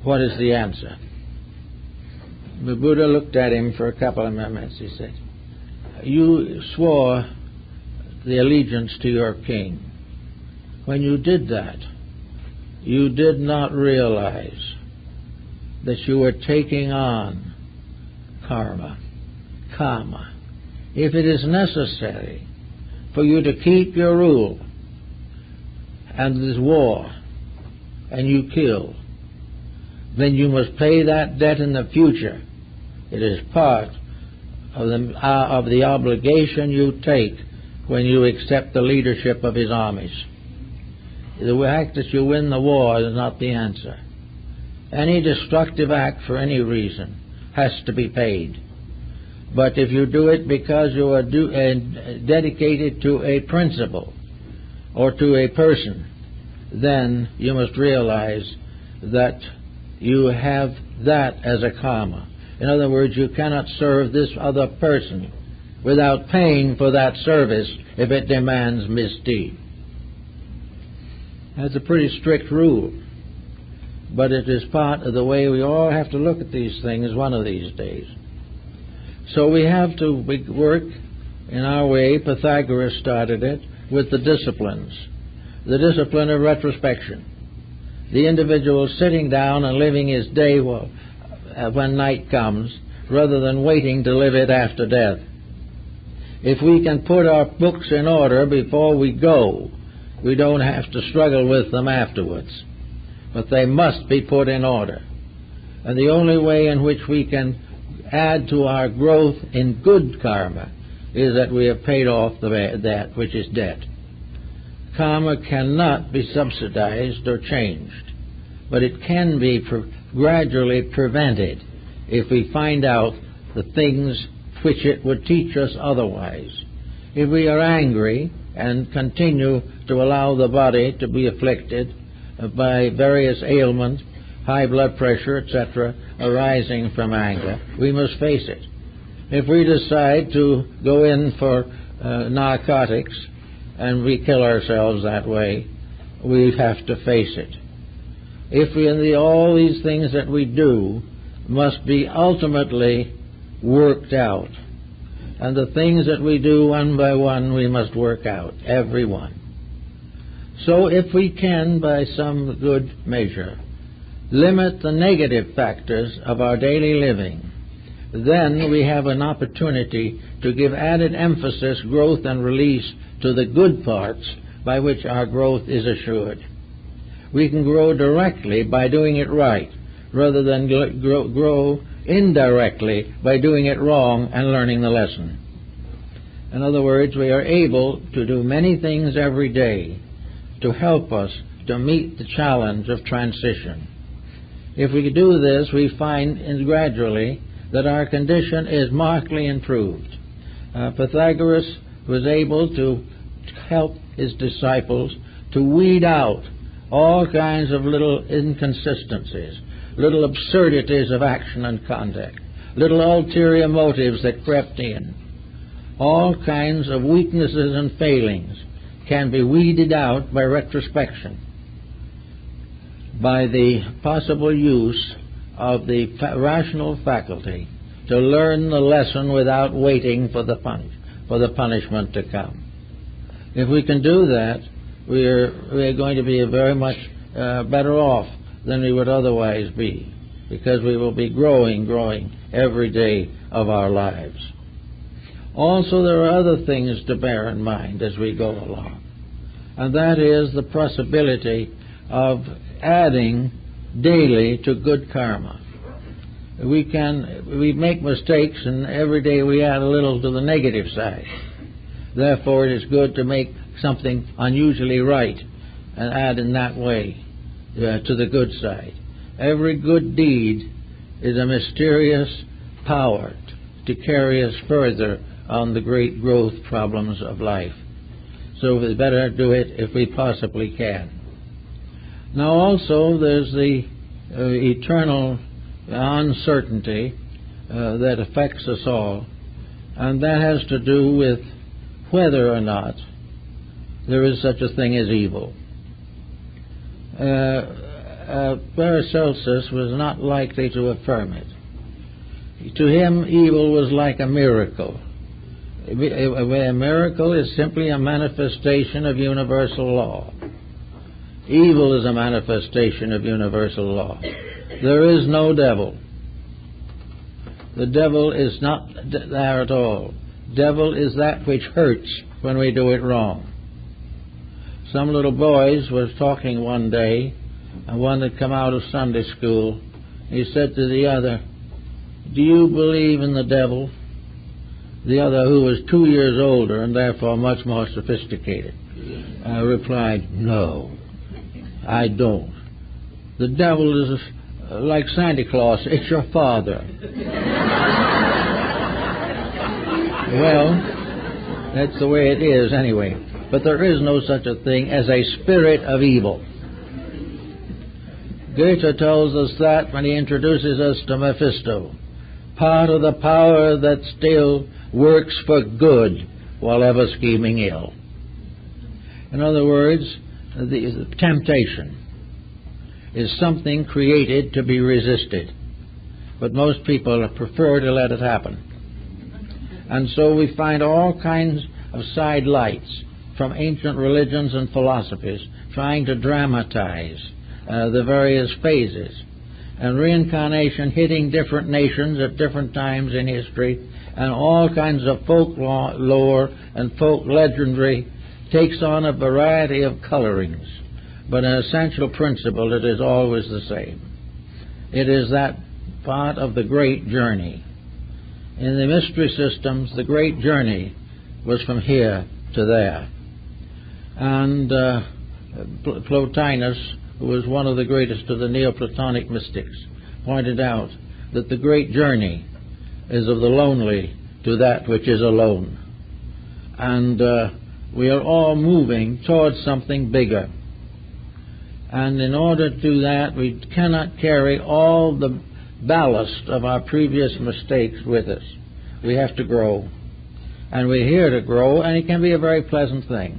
What is the answer?" The Buddha looked at him for a couple of minutes. He said, "You swore the allegiance to your king. When you did that, you did not realize that you were taking on karma. If it is necessary for you to keep your rule, and there's war, and you kill, then you must pay that debt in the future. It is part of the obligation you take when you accept the leadership of his armies. The fact that you win the war is not the answer. Any destructive act for any reason has to be paid. But if you do it because you are dedicated to a principle or to a person, then you must realize that you have that as a karma. In other words, you cannot serve this other person without paying for that service if it demands misdeed. That's a pretty strict rule, but it is part of the way we all have to look at these things one of these days. So we have to work in our way. Pythagoras started it with the disciplines. The discipline of retrospection. The individual sitting down and living his day when night comes, rather than waiting to live it after death. If we can put our books in order before we go, we don't have to struggle with them afterwards. But they must be put in order. And the only way in which we can add to our growth in good karma is that we have paid off that which is debt. Karma cannot be subsidized or changed, but it can be gradually prevented if we find out the things which it would teach us otherwise. If we are angry and continue to allow the body to be afflicted by various ailments, high blood pressure, etc., arising from anger, we must face it. If we decide to go in for narcotics and we kill ourselves that way, we have to face it. If all these things that we do must be ultimately worked out, and the things that we do one by one we must work out, every one. So if we can, by some good measure, limit the negative factors of our daily living, then we have an opportunity to give added emphasis, growth, and release to the good parts by which our growth is assured. We can grow directly by doing it right, rather than grow indirectly by doing it wrong and learning the lesson. In other words, we are able to do many things every day to help us to meet the challenge of transition. If we do this, we find gradually that our condition is markedly improved. Pythagoras was able to help his disciples to weed out all kinds of little inconsistencies, little absurdities of action and conduct, little ulterior motives that crept in. All kinds of weaknesses and failings can be weeded out by retrospection, by the possible use of the rational faculty to learn the lesson without waiting for the punishment to come. If we can do that, we are going to be very much better off than we would otherwise be. because we will be growing every day of our lives. Also, there are other things to bear in mind as we go along, and that is the possibility of adding daily to good karma. We make mistakes, and every day we add a little to the negative side. Therefore, it is good to make something unusually right and add in that way to the good side. Every good deed is a mysterious power to carry us further on the great growth problems of life. So we better do it if we possibly can. Now also there's the eternal uncertainty that affects us all, and that has to do with whether or not there is such a thing as evil. Paracelsus was not likely to affirm it. To him, evil was like a miracle. A miracle is simply a manifestation of universal law. Evil is a manifestation of universal law. There is no devil. The devil is not there at all. Devil is that which hurts when we do it wrong. Some little boys was talking one day, and one had come out of Sunday school. He said to the other, "Do you believe in the devil?" The other, who was 2 years older and therefore much more sophisticated, replied, "No, I don't. The devil is like Santa Claus. It's your father." Well, that's the way it is anyway. But there is no such a thing as a spirit of evil. Goethe tells us that when he introduces us to Mephisto, part of the power that still works for good while ever scheming ill. In other words, the temptation is something created to be resisted, but most people prefer to let it happen. And so we find all kinds of side lights from ancient religions and philosophies trying to dramatize the various phases, and reincarnation hitting different nations at different times in history, and all kinds of folklore and folk legendary takes on a variety of colorings, but an essential principle, it is always the same. It is that part of the great journey. In the mystery systems, the great journey was from here to there. And Plotinus, who was one of the greatest of the Neoplatonic mystics, pointed out that the great journey is of the lonely to that which is alone. And we are all moving towards something bigger. And in order to do that, we cannot carry all the ballast of our previous mistakes with us. We have to grow. And we're here to grow, and it can be a very pleasant thing.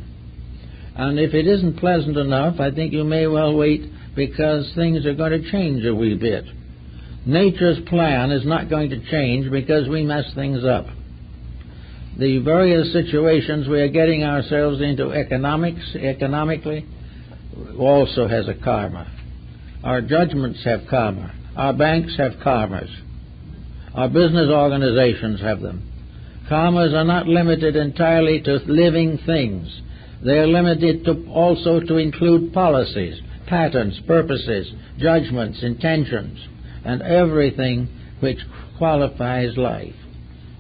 And if it isn't pleasant enough, I think you may well wait, because things are going to change a wee bit. Nature's plan is not going to change because we mess things up. The various situations we are getting ourselves into economically also has a karma. Our judgments have karma. Our banks have karmas. Our business organizations have them. Karmas are not limited entirely to living things. They are limited also to include policies, patterns, purposes, judgments, intentions, and everything which qualifies life.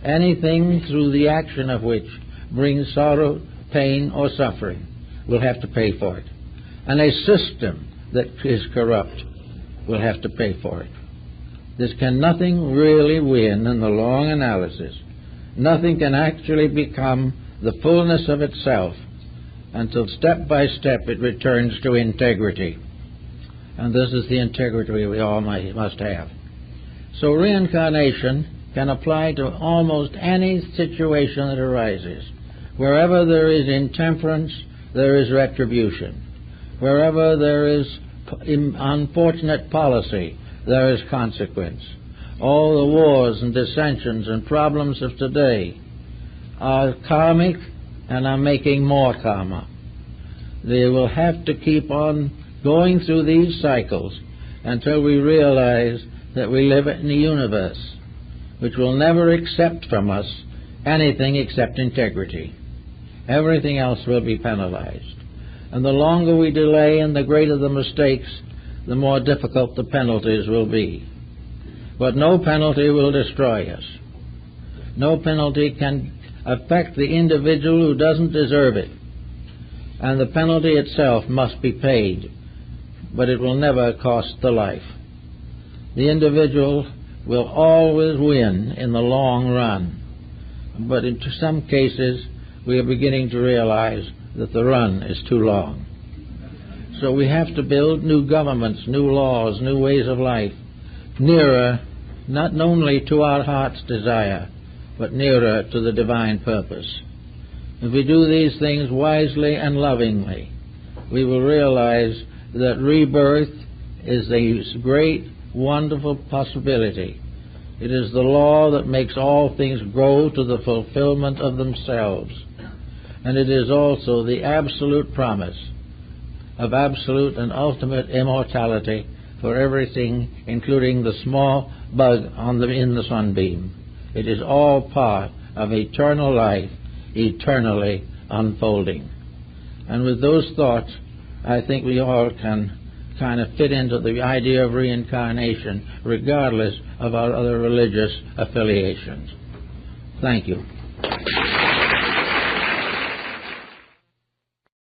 Anything through the action of which brings sorrow, pain, or suffering will have to pay for it. And a system that is corrupt will have to pay for it. Nothing really win in the long analysis. Nothing can actually become the fullness of itself until step by step it returns to integrity. And this is the integrity we all must have. So reincarnation can apply to almost any situation that arises. Wherever there is intemperance, there is retribution. Wherever there is unfortunate policy, there is consequence. All the wars and dissensions and problems of today are karmic and are making more karma. They will have to keep on going through these cycles until we realize that we live in a universe which will never accept from us anything except integrity. Everything else will be penalized. And the longer we delay and the greater the mistakes, the more difficult the penalties will be. But no penalty will destroy us. No penalty can affect the individual who doesn't deserve it. And the penalty itself must be paid, but it will never cost the life. The individual will always win in the long run. But in some cases, we are beginning to realize that the run is too long. So we have to build new governments, new laws, new ways of life, nearer not only to our heart's desire, but nearer to the divine purpose. If we do these things wisely and lovingly, we will realize that rebirth is a great, wonderful possibility. It is the law that makes all things grow to the fulfillment of themselves. And it is also the absolute promise of absolute and ultimate immortality for everything, including the small bug in the sunbeam. It is all part of eternal life, eternally unfolding. And with those thoughts, I think we all can kind of fit into the idea of reincarnation, regardless of our other religious affiliations. Thank you.